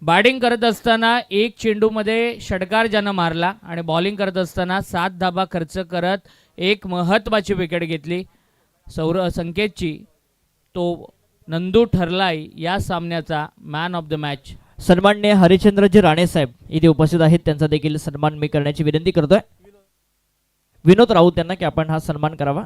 Batting करत असताना एक चेंडूमध्ये षटकार ज्यानं मारला आणि बॉलिंग करत असताना 7 धाबा खर्च करत एक महत्त्वाची विकेट घेतली संकेतची, तो नंदू ठरलाय या सामन्याचा मॅन ऑफ द मॅच. सन्माननीय हरिचंद्रजी राणे साहेब इथे उपस्थित आहेत, त्यांचा देखील सन्मान मी करण्याची विनंती करतोय. विनोद राऊत यांना की आपण हा सन्मान करावा.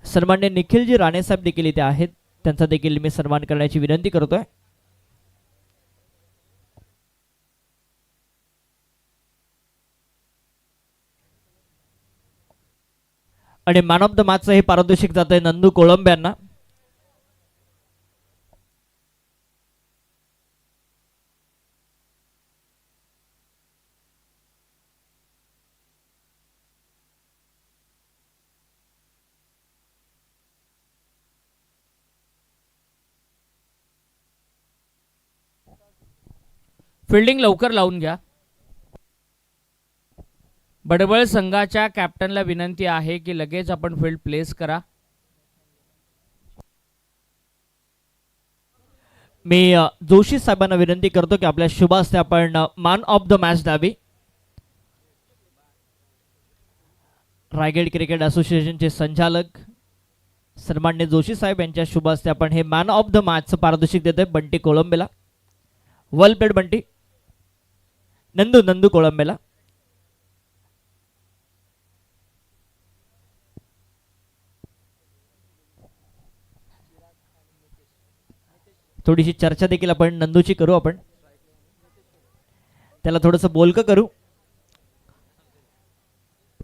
सन्माननीय निखिलजी राणे साहेब देखील इथे आहेत, त्यांचा देखील मी सन्मान करण्याची विनंती करतोय. आणि मॅन ऑफ द मॅचचं हे पारितोषिक जात आहे नंदू कोळंबे यांना. फिल्डिंग लवकर लावून घ्या. बडबळ संघाच्या कॅप्टनला विनंती आहे की लगेच आपण फील्ड प्लेस करा. मी जोशी साहेबांना विनंती करतो की आपल्या शुभ हस्ते आपण मॅन ऑफ द मॅच द्यावी. रायगड क्रिकेट असोसिएशनचे संचालक सन्माननीय जोशी साहेब यांच्या शुभ हस्ते आपण हे मॅन ऑफ द मॅचचं पारितोषिक देतोय बंटी कोळंबेला. वेल प्लेड बंटी. नंदू कोळंबेला. थोडीशी चर्चा देखील आपण नंदूची करू, आपण त्याला थोडंसं बोलकं करू.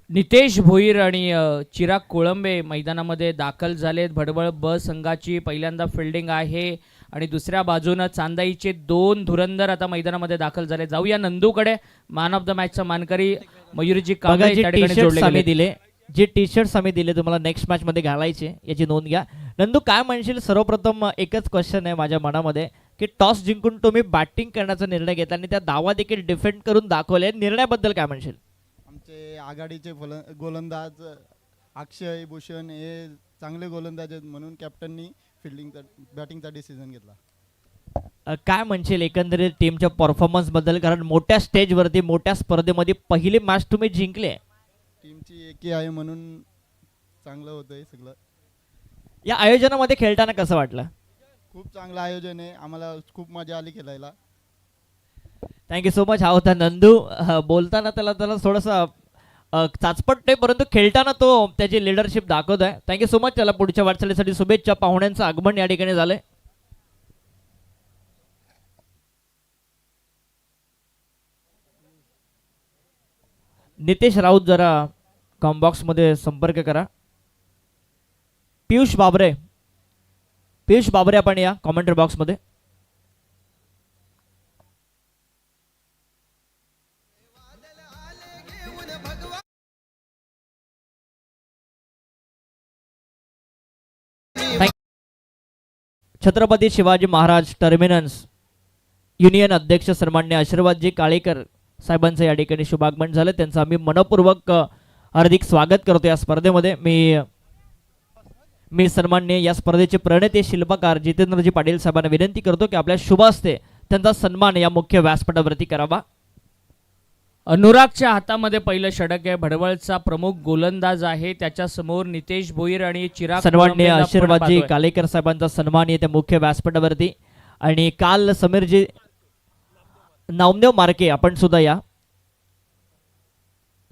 नितेश भोईर आणि चिराग कोळंबे मैदानामध्ये दाखल झालेत. भडबळ ब संघाची पहिल्यांदा फिल्डिंग आहे आणि दुसऱ्या बाजूनं चांदाईचे 2 धुरंधर आता मैदानामध्ये दाखल झाले. जाऊया नंदूकडे. मॅन ऑफ द मॅचचा मानकरी मयूरजी कांबळे त्या ठिकाणी जोडले गेले. दिले जे टी शर्ट्स आम्ही दिले तुम्हाला नेक्स्ट मॅच मध्ये घालायचे याची नोंद घ्या. नंदू काय म्हणशील? सर्वप्रथम एकच क्वेश्चन आहे माझ्या मनामध्ये की टॉस जिंकून तुम्ही बॅटिंग करण्याचा निर्णय घेतला आणि त्या धावा देखील डिफेंड करून दाखवले, निर्णयाबद्दल काय म्हणशील? आमचे आघाडीचे गोलंदाज अक्षय भूषण हे चांगले गोलंदाज आहेत म्हणून कॅप्टननी फिल्डिंगचा बॅटिंगचा डिसिजन घेतला. काय म्हणशील एकंदरीत टीमच्या परफॉर्मन्स बद्दल? कारण मोठ्या स्टेजवरती मोठ्या स्पर्धेमध्ये पहिली मॅच तुम्ही जिंकले. टीमची एकी आहे म्हणून चांगलं होतंय सगळं. या आयोजनामध्ये खेळताना कसं वाटलं? खूप चांगलं आयोजन आहे, आम्हाला खूप मजा आली खेळायला. Thank you so much. हा होता नंदू. बोलताना त्याला थोडंसं चाचपट नाही, परंतु खेळताना तो त्याची लिडरशिप दाखवत आहे. Thank you so much. त्याला पुढच्या वाटचालीसाठी शुभेच्छा. पाहुण्यांचं आगमन या ठिकाणी झालंय. नितेश राऊत जरा कॉम्बॉक्स मध्ये संपर्क करा. पियुष बाबरे आपण या कॉमेंट्री बॉक्स मध्ये. छत्रपती शिवाजी महाराज टर्मिनस युनियन अध्यक्ष सन्माननीय आशीर्वादजी काळेकर साहेबांचं या ठिकाणी शुभागमन झालं. त्यांचं आम्ही मनपूर्वक हार्दिक स्वागत करतो या स्पर्धेमध्ये. मी सन्माननीय या स्पर्धेचे प्रणेते शिल्पकार जितेंद्रजी पाटील साहेबांना विनंती करतो की आपल्या शुभ हस्ते त्यांचा सन्मान या मुख्य व्यासपीठावरती करावा. अनुरागच्या हातामध्ये पहिलं षटक आहे. भडबळचा प्रमुख गोलंदाज आहे, त्याच्या समोर नितेश भोईर आणि चिराग. सन्माननीय आशीर्वादजी कालेकर साहेबांचा सन्मान येते मुख्य व्यासपीठावरती. आणि काल समीरजी नामदेव मार्के आपण सुद्धा या.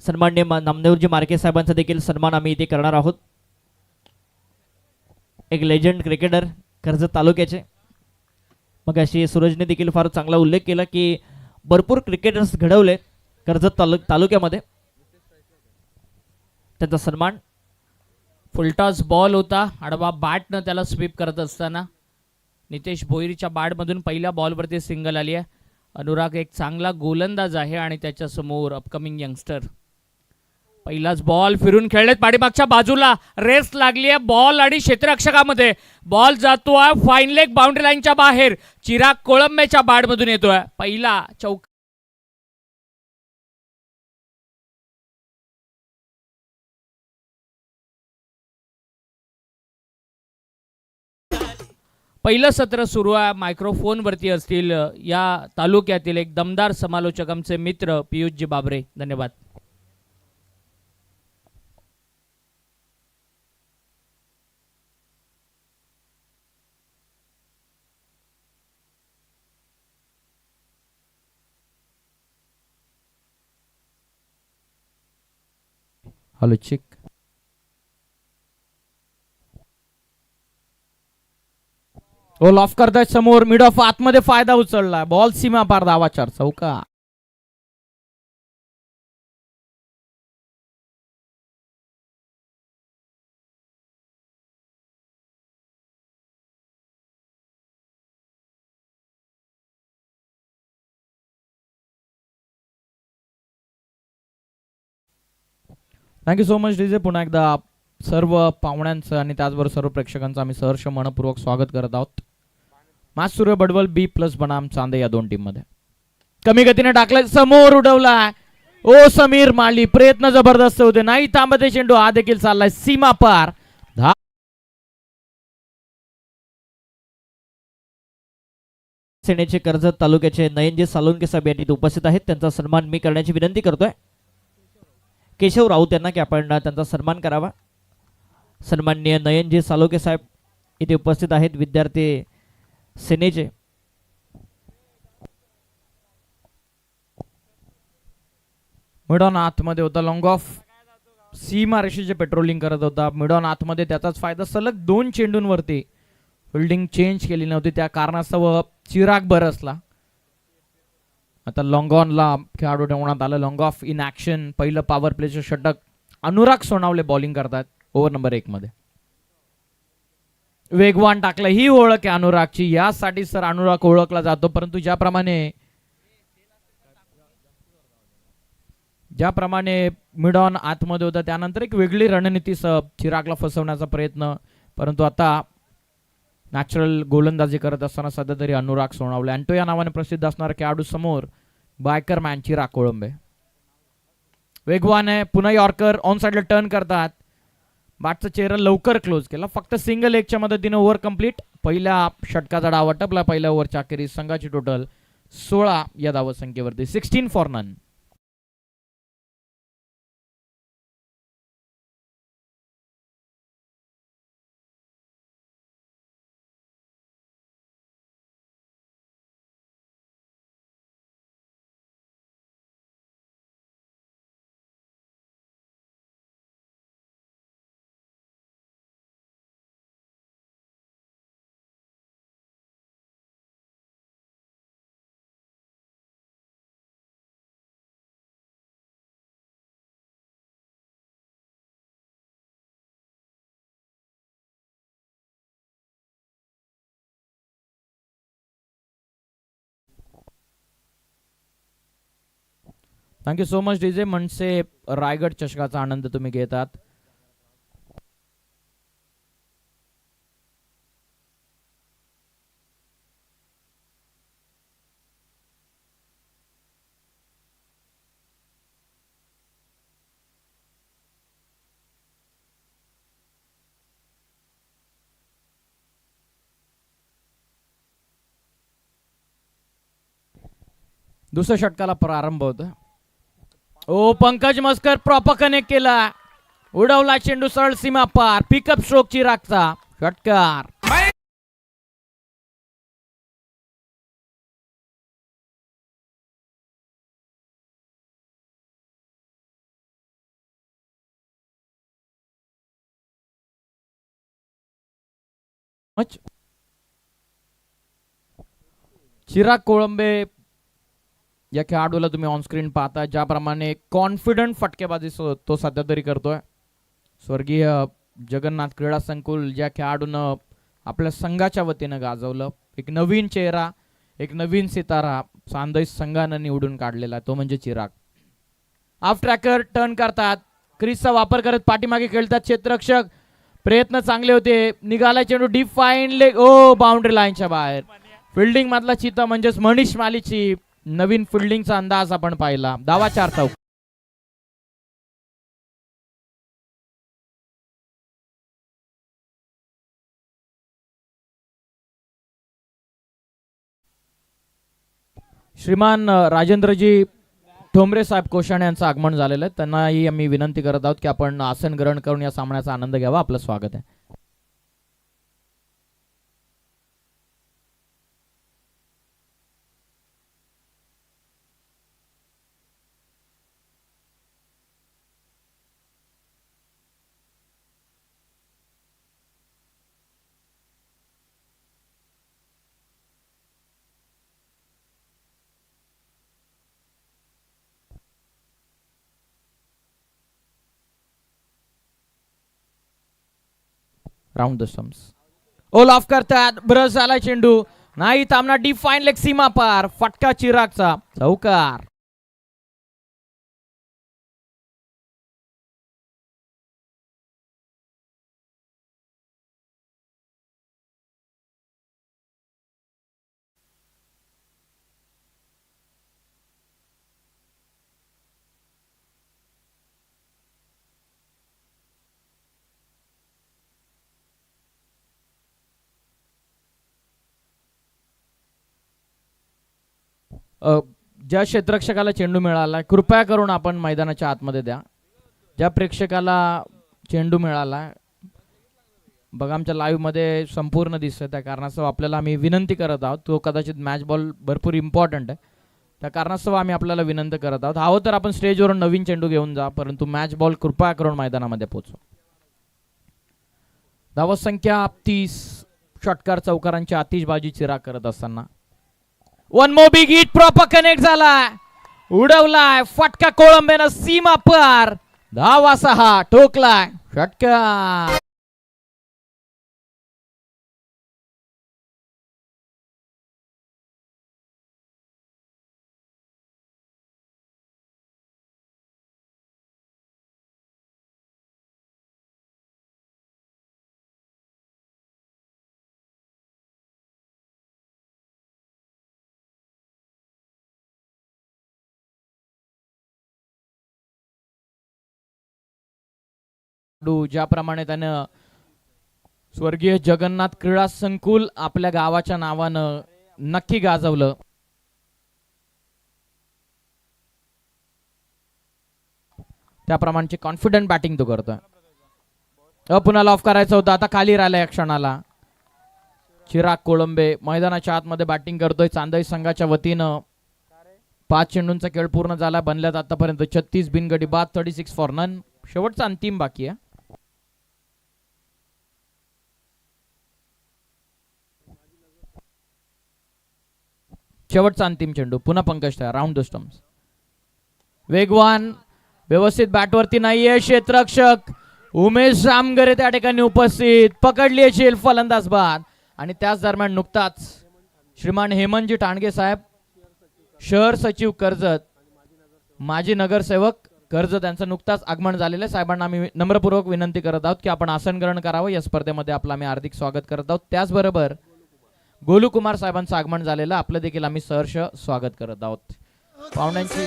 सन्माननीय नामदेवजी मार्के साहेबांचा देखील सन्मान आम्ही इथे करणार आहोत. एक लेजंड क्रिकेटर कर्जत तालुक्याचे. मग अशी सूरजने देखील फार चांगला उल्लेख केला की भरपूर क्रिकेटर्स घडवले कर्जत तालुक्यामध्ये. त्यांचा सन्मान. फुलटॉस बॉल होता, आडवा बॅटनं त्याला स्वीप करत असताना नितेश भोईरच्या बॅटमधून पहिल्या बॉलवरती सिंगल आली आहे. अनुराग एक चांगला गोलंदाज आहे आणि त्याच्या समोर अपकमिंग यंगस्टर. पहिलाच बॉल फिरून खेळलेत पाठीमागच्या बाजूला. रेस लागली आहे बॉल आणि क्षेत्ररक्षकामध्ये. बॉल जातोय फाईन लेग बाउंड्री लाईनच्या बाहेर. चिराग कोळंबेच्या बॅटमधून येतोय पहिला चौक. पहिलं सत्र सुरू आहे. मायक्रोफोनवरती असतील या तालुक्यातील एक दमदार समालोचक आमचे मित्र पियुषजी बाबरे. धन्यवाद. हॅलो चिक. ओ लॉफ करतायत समोर. मिड ऑफ आतमध्ये फायदा उचलला. बॉल सीमा पार धावा 4 चौका. Thank you so much DJ. पुन्हा एकदा सर्व पाहुण्यांचं आणि त्याचबरोबर सर्व प्रेक्षकांचं आम्ही सहर्ष मनपूर्वक स्वागत करत आहोत. मॅच सुरू बडवल बी प्लस बनाम चांदे या दोन टीम मध्ये. कमी गतीने टाकलाय समोर उडवलाय. ओ समीर माली. प्रयत्न जबरदस्त होते. नाही थांबते चेंडू. हा देखील चाललाय सीमा पार. सेनेचे कर्जत तालुक्याचे नयनजी सालुंके साहेब या ठिकाणी उपस्थित आहेत. त्यांचा सन्मान मी करण्याची विनंती करतोय. केशव राऊत यांना की आपण त्यांचा सन्मान करावा. सन्माननीय नयनजी सालुके साहेब इथे उपस्थित आहेत, विद्यार्थी सेनेचे. मिडॉन आतमध्ये होता. लॉंग ऑफ सीमा रेषेचे पेट्रोलिंग करत होता. मिडॉन आतमध्ये त्याचाच फायदा. सलग 2 चेंडूंवरती फिल्डिंग चेंज केली नव्हती. त्या कारणास्तव चिराग बरसला. आता लॉंग ऑनला खेळाडू ठेवण्यात आलं. Long of in action. पहिलं पॉवर प्लेचं षटक. अनुराग सोनावले बॉलिंग करतात ओव्हर नंबर 1 मध्ये. वेगवान टाकलं. ही ओळख आहे अनुरागची. यासाठी सर अनुराग ओळखला जातो. परंतु ज्याप्रमाणे मिडॉन आतमध्ये होता त्यानंतर एक वेगळी रणनीती चिरागला फसवण्याचा प्रयत्न. परंतु आता नॅचरल गोलंदाजी करत असताना सध्या तरी अनुराग सोनावले. अँटो या नावाने प्रसिद्ध असणारा खेळाडू समोर. Biker man Chirag Kolambe. वेगवान आहे. पुन्हा यॉर्कर ऑन साइडला टर्न करतात. बॅटचा चेहरा लवकर क्लोज केला. फक्त सिंगल एकच्या मदतीने ओव्हर कंप्लीट. पहिल्या षटकाचा डाव आटपला. पहिल्या ओव्हरच्या अखेरीस संघाची टोटल 16 या धावसंख्येवरती. 16 for none. Thank you so much DJ. MNS Raigad चषकाचा आनंद तुम्ही घेतात. दुसऱ्या षटकाला प्रारंभ होता. Oh Pankaj Maskar proper connect केला. उडवला चेंडू सरळ सीमा पार. पिकअप स्ट्रोक चिरागचा. षटकार. चिराग कोळंबे या खेळाडूला तुम्ही ऑन स्क्रीन पाहता. ज्याप्रमाणे कॉन्फिडंट फटकेबाजी तो सध्या तरी करतोय. स्वर्गीय जगन्नाथ क्रीडा संकुल ज्या खेळाडूनं आपल्या संघाच्या वतीनं गाजवलं. एक नवीन चेहरा, एक नवीन सितारा चांदई संघानं निवडून काढलेला तो म्हणजे चिराग. ऑफ ट्रॅकर टर्न करतात. क्रीजचा वापर करत पाठीमागे खेळतात क्षेत्ररक्षक. प्रयत्न चांगले होते. निघाला चेंडू डीप फाईन लेग. ओ बाउंड्री लाईनच्या बाहेर. फिल्डिंग मधला चिता म्हणजेच मनीष मालीची नवीन फिल्डिंगचा अंदाज आपण पाहिला. धावा 4 चौक. श्रीमान राजेंद्रजी ठोंबरे साहेब कोशाणे यांचं आगमन झालेलं आहे. त्यांनाही आम्ही विनंती करत आहोत की आपण आसन ग्रहण करून या सामन्याचा आनंद घ्यावा. आपलं स्वागत आहे. Round the stumps. All of करतात. ब्रश झाला चेंडू. नाही थांबणार. डिफाईन लेग सीमा पार. फटका चिरागचा. चौकार. ज्या क्षेत्ररक्षकाला चेंडू मिळाला कृपया करून आपण मैदानाच्या आतमध्ये द्या. ज्या प्रेक्षकाला चेंडू मिळाला बघा आमच्या लाईव्ह मध्ये संपूर्ण दिसतंय. त्या कारणास्तव आपल्याला आम्ही विनंती करत आहोत. तो कदाचित मॅच बॉल भरपूर इम्पॉर्टंट आहे. त्या कारणास्तव आम्ही आपल्याला विनंती करत आहोत. हवं तर आपण स्टेजवरून नवीन चेंडू घेऊन जा, परंतु मॅच बॉल कृपया करून मैदानामध्ये पोहोचवा. धावत संख्या 30. षटकार चौकारांची आतिषबाजी चिराग करत असताना one more big hit. Proper connect झालाय. उडवलाय. फटका कोळंबेनं सीमा पार. धावा 6. ठोकलाय षटकार. ज्याप्रमाणे त्यानं स्वर्गीय जगन्नाथ क्रीडा संकुल आपल्या गावाच्या नावानं नक्की गाजवलं. त्याप्रमाणे कॉन्फिडंट बॅटिंग तो करतोय. पुन्हा ऑफ करायचं होतं. आता खाली राहिलाय या क्षणाला. चिराग कोळंबे मैदानाच्या आतमध्ये बॅटिंग करतोय. चांदई संघाच्या वतीनं 5 चेंडूंचा खेळ पूर्ण झाला. बनल्यात आतापर्यंत 36 बिनगडी बाद, 36 फॉर नन. शेवटचा अंतिम बाकी आहे. शेवटचा अंतिम चेंडू. पुन्हा पंकज तयार. Round the stumps. वेगवान व्यवस्थित बॅटवरती नाहीये क्षेत्ररक्षक उमेश जामगरे त्या ठिकाणी उपस्थित. पकडली असेल फलंदाज बाद. आणि त्याच दरम्यान नुकताच श्रीमान हेमंतजी टाणगे साहेब शहर सचिव कर्जत, माजी नगरसेवक कर्जत यांचं नुकताच आगमन झालेलं आहे. साहेबांना आम्ही नम्रपूर्वक विनंती करत आहोत की आपण आसन ग्रहण करावं. या स्पर्धेमध्ये आपलं आम्ही हार्दिक स्वागत करत आहोत. त्याचबरोबर गोलूकुमार साहेबांचं आगमन झालेलं आपलं देखील आम्ही सहर्ष स्वागत करत आहोत. पाहुण्यांची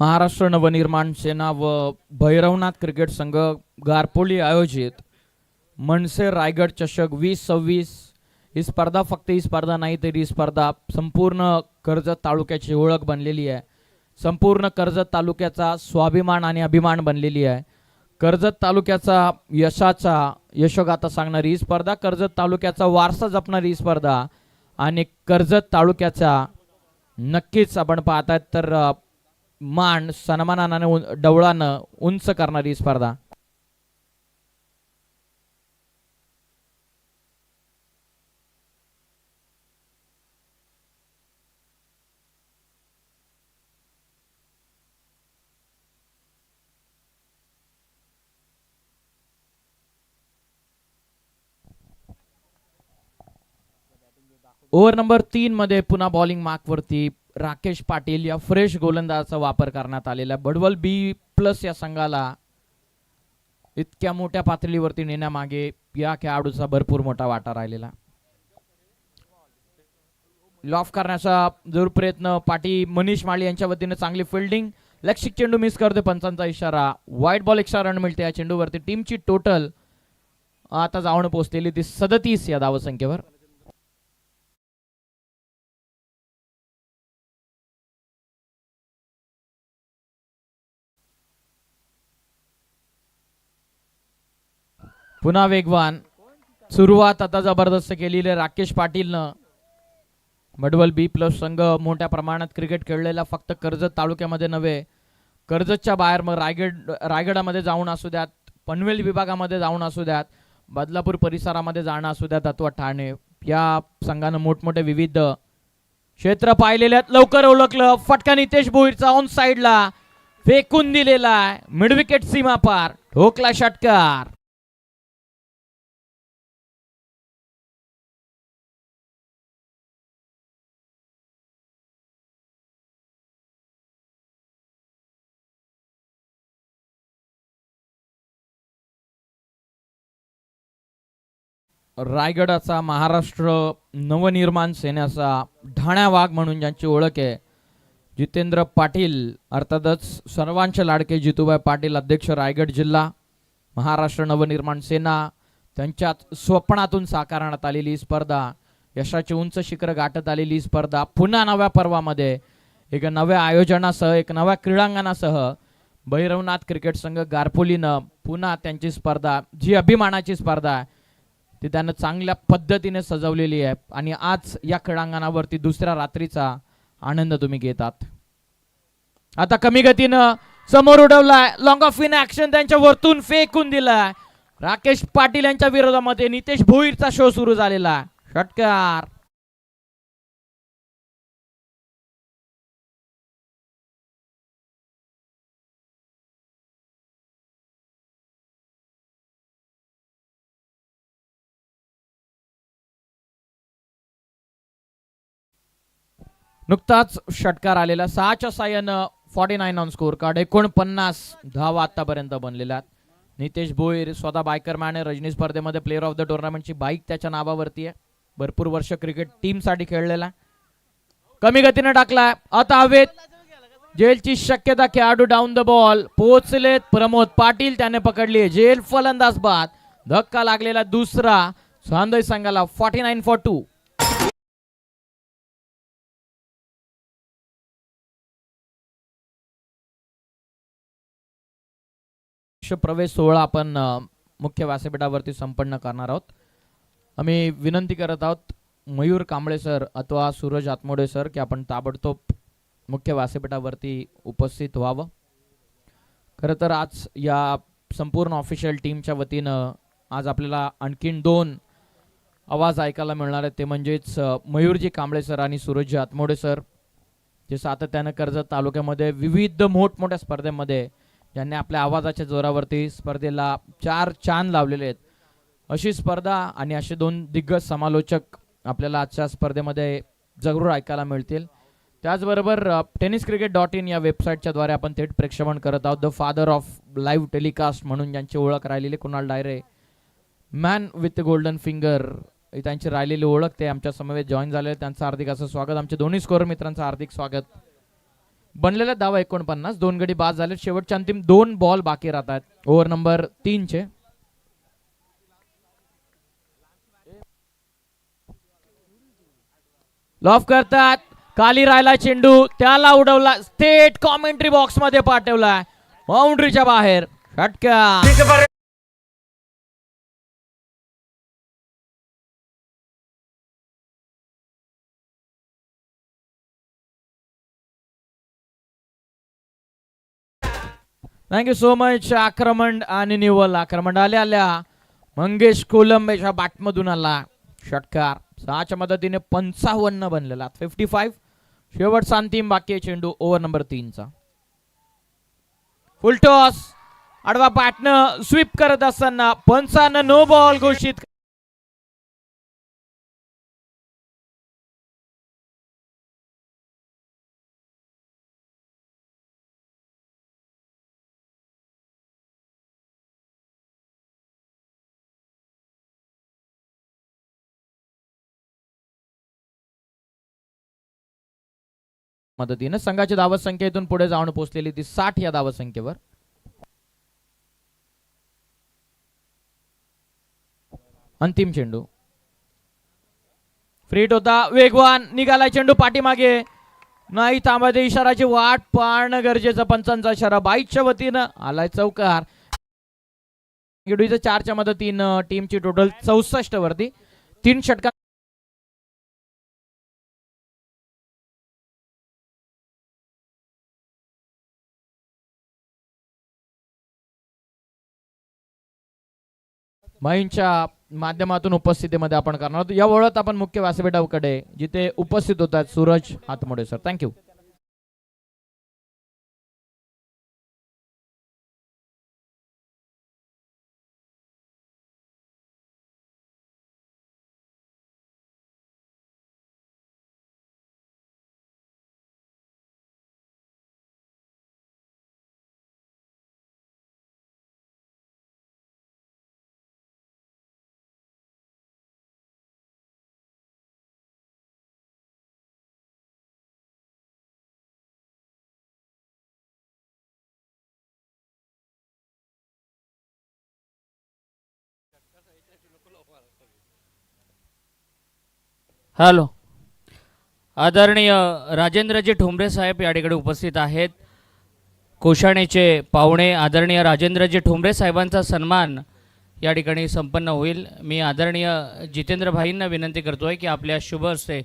महाराष्ट्र नवनिर्माण सेना व भैरवनाथ क्रिकेट संघ गारपोली आयोजित मनसे रायगड चषक 2026 ही स्पर्धा फक्त ही स्पर्धा नाही तर ही स्पर्धा संपूर्ण कर्जत तालुक्याची ओळख बनलेली आहे. संपूर्ण कर्जत तालुक्याचा स्वाभिमान आणि अभिमान बनलेली आहे. कर्जत तालुक्याचा यशाचा यशोगाथा सांगणारी ही स्पर्धा, कर्जत तालुक्याचा वारसा जपणारी ही स्पर्धा आणि कर्जत तालुक्याचा नक्कीच आपण पाहतायत तर मान सन्मानाने डवळानं उंच करणारी स्पर्धा. ओव्हर नंबर 3 मध्ये पुन्हा बॉलिंग मार्कवरती राकेश पाटील या फ्रेश गोलंदाजाचा वापर करण्यात आलेला. बडवल बी प्लस या संघाला इतक्या मोठ्या पातळीवरती नेण्यामागे या खेळाडूचा भरपूर मोठा वाटा राहिलेला. लॉफ करण्याचा जरूर प्रयत्न पाटी मनीष माळी यांच्या वतीने चांगली फिल्डिंग. लक्षित चेंडू मिस करते पंचांचा इशारा. वाईट बॉल एक्स्ट्रा रन मिळते या चेंडूवरती. टीमची टोटल आता जाऊन पोहोचलेली ती 37 या धावसंख्येवर. पुन्हा वेगवान सुरुवात आता जबरदस्त केलेली राकेश पाटीलनं. मडवल बी प्लस संघ मोठ्या प्रमाणात क्रिकेट खेळलेला फक्त कर्जत तालुक्यामध्ये नव्हे, कर्जतच्या बाहेर मग रायगडामध्ये जाऊन असू द्यात, पनवेल विभागामध्ये जाऊन असू द्यात, बदलापूर परिसरामध्ये जाणं असू द्यात अथवा ठाणे, या संघानं मोठमोठे विविध क्षेत्र पाहिलेले आहेत. लवकर ओळखलं. फटका नितेश भोईरचा ऑन साइडला फेकून दिलेला आहे. मिड विकेट सीमा पार. ठोकला षटकार. रायगडाचा महाराष्ट्र नवनिर्माण सेनेचा ढाण्या वाघ म्हणून ज्यांची ओळख आहे, जितेंद्र पाटील अर्थातच सर्वांचे लाडके जितूभाई पाटील, अध्यक्ष रायगड जिल्हा महाराष्ट्र नवनिर्माण सेना, त्यांच्यात स्वप्नातून साकारण्यात आलेली स्पर्धा, यशाची उंच शिखर गाठत आलेली स्पर्धा पुन्हा नव्या पर्वामध्ये एक नव्या आयोजनासह एक नव्या क्रीडांगणासह भैरवनाथ क्रिकेट संघ गारपोलीनं पुन्हा त्यांची स्पर्धा, जी अभिमानाची स्पर्धा आहे ती त्यानं चांगल्या पद्धतीने सजवलेली आहे. आणि आज या क्रीडांगणावरती दुसऱ्या रात्रीचा आनंद तुम्ही घेतात. आता कमी गतीनं समोर उडवलाय. लॉंग ऑफ इन ऍक्शन त्यांच्या वरतून फेकून दिलाय. राकेश पाटील यांच्या विरोधामध्ये नितेश भोईरचा शो सुरू झालेला आहे. षटकार. नुकताच षटकार आलेला. 6च्या साह्यानं 49 ऑन स्कोर कार्ड. 49 धावा आतापर्यंत बनलेल्या. नितेश भोईर स्वतः बायकरमॅन आहे. रजनी स्पर्धेमध्ये प्लेअर ऑफ द टुर्नामेंटची बाईक त्याच्या नावावरती आहे. भरपूर वर्ष क्रिकेट टीम साठी खेळलेला. कमी गतीने टाकलाय. आता हवेत जेलची शक्यता. खेळाडू डाऊन द बॉल पोहोचलेत. प्रमोद पाटील त्याने पकडली. जेल फलंदाज बाद. धक्का लागलेला दुसरा. सांदई संघाला 49 फॉर 2. प्रवेश सोहळा आपण मुख्य व्यासपीठावरती संपन्न करणार आहोत. आम्ही विनंती करत आहोत मयूर कांबळे सर अथवा सूरज आत्मोडे सर की आपण ताबडतोब मुख्य व्यासपीठावरती उपस्थित व्हावं. खरं तर आज या संपूर्ण ऑफिशियल टीमच्या वतीनं आज आपल्याला आणखीन 2 आवाज ऐकायला मिळणार आहेत. ते म्हणजेच मयूरजी कांबळे सर आणि सूरजजी आत्मोडे सर, जे सातत्यानं कर्जत तालुक्यामध्ये विविध मोठमोठ्या स्पर्धेमध्ये ज्यांनी आपल्या आवाजाच्या जोरावरती स्पर्धेला 4 चांद लावलेले आहेत. अशी स्पर्धा आणि असे 2 दिग्गज समालोचक आपल्याला आजच्या स्पर्धेमध्ये जरूर ऐकायला मिळतील. त्याचबरोबर tenniscricket.in या वेबसाईटच्या द्वारे आपण थेट प्रेक्षेपण करत आहोत. The father of live telecast म्हणून ज्यांची ओळख राहिलेली Kunal Dayre, man with golden finger, त्यांची राहिलेली ओळख, ते आमच्या समवेत जॉईन झाले. त्यांचं हार्दिक असं स्वागत. आमच्या दोन्ही स्कोअर मित्रांचं हार्दिक स्वागत. बनलेला धावा 49. 2 गडी बाद झाले. शेवटच्या अंतिम 2 बॉल बाकी राहतात ओव्हर नंबर 3 चे. लॉफ करतात. खाली राहिला चेंडू, त्याला उडवला, थेट कॉमेंट्री बॉक्स मध्ये पाठवलाय. बाउंड्रीच्या बाहेर. षटकार. Thank you so much. आक्रमण आणि निव्वळ आक्रमण आल्या मंगेश कोलंबेच्या बॅटमधून आला षटकार. 6च्या मदतीने 55 बनलेला. 55. शेवटचा अंतिम बाकी चेंडू ओव्हर नंबर 3 चा. फुल टॉस. आडवा बॅटनं स्वीप करत असताना पंचानं नो बॉल घोषित मदतीने संघाची धावत संख्येतून पुढे जाऊन पोहोचलेली ती 60 या धावत संख्येवर. अंतिम चेंडू फ्रीट होता, वेगवान निघाला चेंडू पाठीमागे, नाही थांबायचे, इशाराची वाट पाळणं गरजेचं. पंचांचा इशारा, बाईच्या वतीनं आलाय चौकार. 4च्या मदतीनं टीमची टोटल 64 वरती. 3 षटकां माहींच्या माध्यमातून उपस्थितीमध्ये आपण करणार आहोत. या वेळात आपण मुख्य व्यासपीठाकडे जिथे उपस्थित होतात सूरज हातमोडे सर. थँक्यू. हॅलो, आदरणीय राजेंद्रजी ठोंबरे साहेब या ठिकाणी उपस्थित आहेत. कोशाणेचे पाहुणे आदरणीय राजेंद्रजी ठोंबरे साहेबांचा सन्मान या ठिकाणी संपन्न होईल. मी आदरणीय जितेंद्र भाईंना विनंती करतोय की आपल्या शुभ हस्ते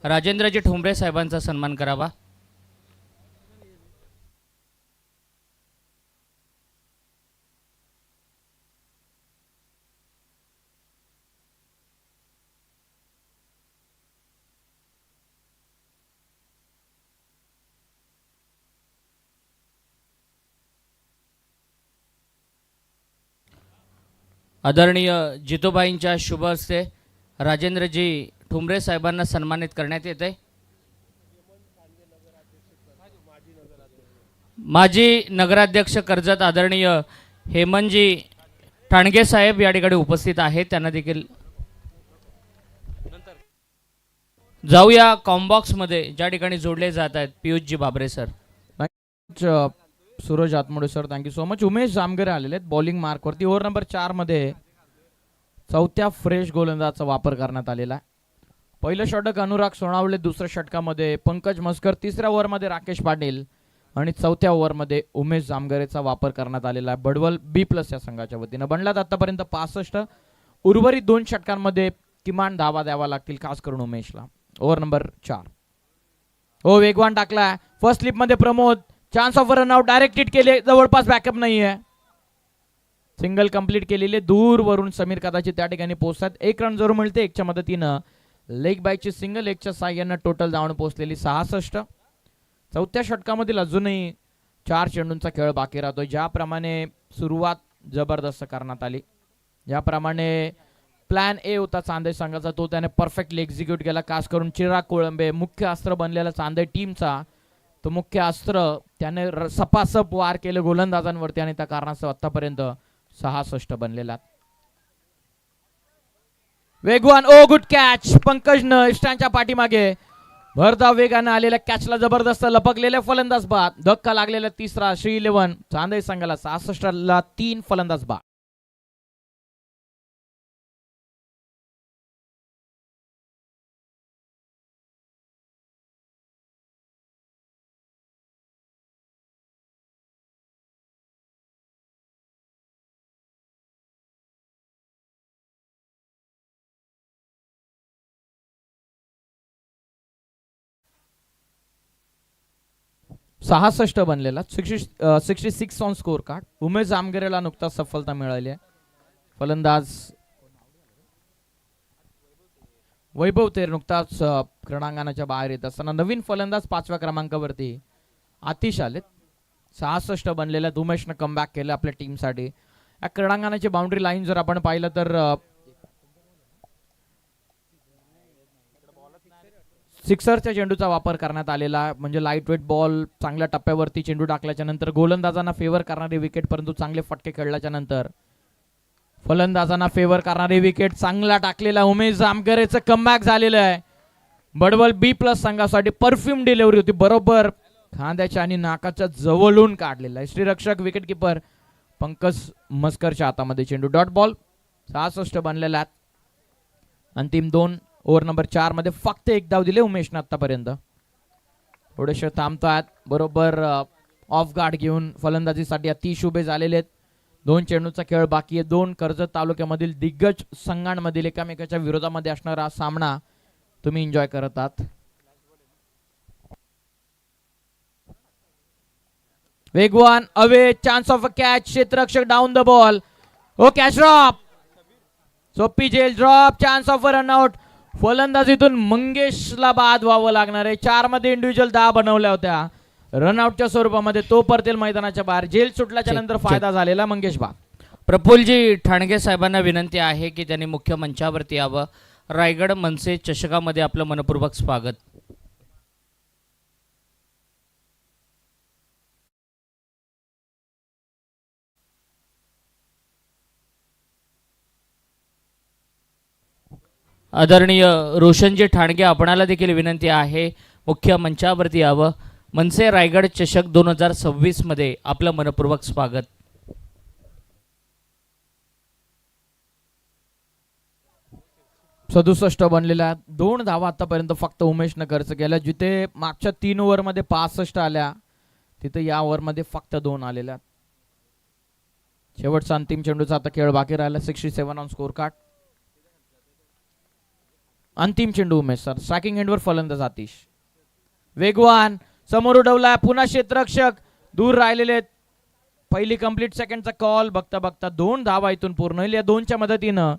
राजेंद्रजी ठोंबरे साहेबांचा सन्मान करावा. आदरणीय जितोबाईंच्या शुभ हस्ते राजेंद्रजी ठोंबरे साहेबांना सन्मानित करण्यात येते. माजी नगराध्यक्ष कर्जत आदरणीय हेमंतजी ठाणगे साहेब या ठिकाणी उपस्थित आहेत. त्यांना देखील जाऊया कॉम्बॉक्स मध्ये ज्या ठिकाणी जोडले जात आहेत Piyushji Babre sir. Suraj Atmode sir, thank you so much. Umesh Jamgare आलेले आहेत बॉलिंग मार्कवरती. ओव्हर नंबर 4 मध्ये चौथ्या फ्रेश गोलंदाजाचा वापर करण्यात आलेला आहे. पहिलं षटक अनुराग सोनावळे, दुसऱ्या षटकामध्ये पंकज मस्कर, तिसऱ्या ओव्हरमध्ये राकेश पाटील आणि चौथ्या ओव्हरमध्ये उमेश जामगरेचा वापर करण्यात आलेला आहे. बडवल B+ या संघाच्या वतीनं. बनलात आतापर्यंत 65. उर्वरित 2 षटकांमध्ये किमान धावा द्यावा लागतील, खास करून उमेशला. Over number 4. हो, वेगवान टाकला. फर्स्ट स्लिप मध्ये Pramod, chance of run out, direct hit केले, जवळपास बॅकअप नाहीये. सिंगल कंप्लीट केलेले, दूर वरून समीर कदाचित त्या ठिकाणी पोहोचतात. 1 रन जरूर मिळते 1च्या मदतीनं. लेग बायची सिंगल 1च्या साह्यानं टोटल धावून पोहोचलेली 66. चौथ्या षटकामधील अजूनही 4 चेंडूंचा खेळ बाकी राहतोय. ज्याप्रमाणे सुरुवात जबरदस्त करण्यात आली, ज्याप्रमाणे प्लॅन ए होता चांदे संघाचा, तो त्याने परफेक्टली एक्झिक्यूट केला. खास करून चिराग कोळंबे, मुख्य अस्त्र बनलेला चांदे टीमचा, तो मुख्य अस्त्र त्याने सपासप वार केले गोलंदाजांवरती आणि त्या कारणास्तव आतापर्यंत 66 बनलेला. वेगवान, ओ गुड कॅच. पंकजनं स्टँडच्या पाठीमागे भरधाव वेगानं आलेल्या कॅचला जबरदस्त लपकलेले फलंदाज बाद. धक्का लागलेला तिसरा. श्री 11 चांदे संघाला 66ला 3 फलंदाज बाद. सहासष्ट बनलेला. 66 ऑन स्कोर कार्ड. उमेश जामगरेला नुकताच सफलता मिळाली आहे. फलंदाज वैभव तेर नुकताच क्रीडांगणाच्या बाहेर येत असताना नवीन फलंदाज 5व्या क्रमांकावरती आतिश आलेत. 66 बनलेल्या उमेशनं कमबॅक केलं आपल्या टीमसाठी. या क्रीडांगणाची बाउंड्री लाईन जर आपण पाहिलं तर सिक्सरच्या चेंडूचा वापर करण्यात आलेला, म्हणजे लाईट वेट बॉल, चांगल्या टप्प्यावरती चेंडू टाकल्याच्या नंतर गोलंदाजांना फेवर करणारी विकेट, परंतु चांगले फटके खेळल्याच्या नंतर फलंदाजांना फेवर करणारी विकेट. चांगला टाकलेला उमेश जामगरेचं कमबॅक झालेलं आहे. बडवल बी प्लस संघासाठी परफ्यूम डिलिव्हरी होती, बरोबर खांद्याच्या आणि नाकाच्या जवळून काढलेला आहे. श्रीरक्षक विकेट किपर पंकज मस्करच्या हातामध्ये चेंडू. डॉट बॉल 66 बनलेला आहे. अंतिम 2 ओव्हर नंबर 4 मध्ये फक्त एक धाव दिले उमेशने आतापर्यंत. थोडेसे थांबतात, बरोबर ऑफ गार्ड घेऊन फलंदाजीसाठी अतिशय उभे झालेले आहेत. 2 चेंडूचा खेळ बाकी आहे. 2 कर्जत तालुक्यामधील दिग्गज संघांमधील एकामेकाच्या विरोधामध्ये असणारा सामना तुम्ही एन्जॉय करत आहात. वेगवान away, chance of a catch, क्षेत्ररक्षक down the ball. Oh catch drop, सोपी जेल drop, chance of a run out. फलंदाजीतून मंगेशला बाद व्हावं लागणार आहे. 4 मध्ये इंडिव्हिज्युअल 10 बनवल्या होत्या, रनआउटच्या स्वरूपामध्ये तो परतेल मैदानाच्या बाहेर. जेल सुटल्याच्या नंतर फायदा झालेला मंगेश बा. प्रफुल्लजी ठाणगे साहेबांना विनंती आहे की त्यांनी मुख्य मंचावरती यावं. रायगड मनसे चषकामध्ये आपलं मनपूर्वक स्वागत. आदरणीय रोशनजी ठाणगे आपणाला देखील विनंती आहे मुख्य मंचावरती यावं. मनसे रायगड चषक 2026 मध्ये आपलं मनपूर्वक स्वागत. सदुसष्ट बनलेल्या 2 धावा आतापर्यंत फक्त उमेशनं खर्च केल्या. जिथे मागच्या 3 ओव्हर मध्ये 65 आल्या, तिथे या ओव्हर मध्ये फक्त 2 आलेल्या. शेवटचा अंतिम चेंडूचा आता खेळ बाकी राहिला. 67 ऑन स्कोर कार्ड. अंतिम चेंडू उमेश सर. स्ट्रायकिंग एंडवर फलंदाज आतिश. वेगवान समोर उडवला, पुन्हा क्षेत्ररक्षक दूर राहिलेले. पहिली कंप्लीट सेकंडचा कॉल. बघता बघता 2 धावा इथून पूर्ण होईल. या 2च्या मदतीनं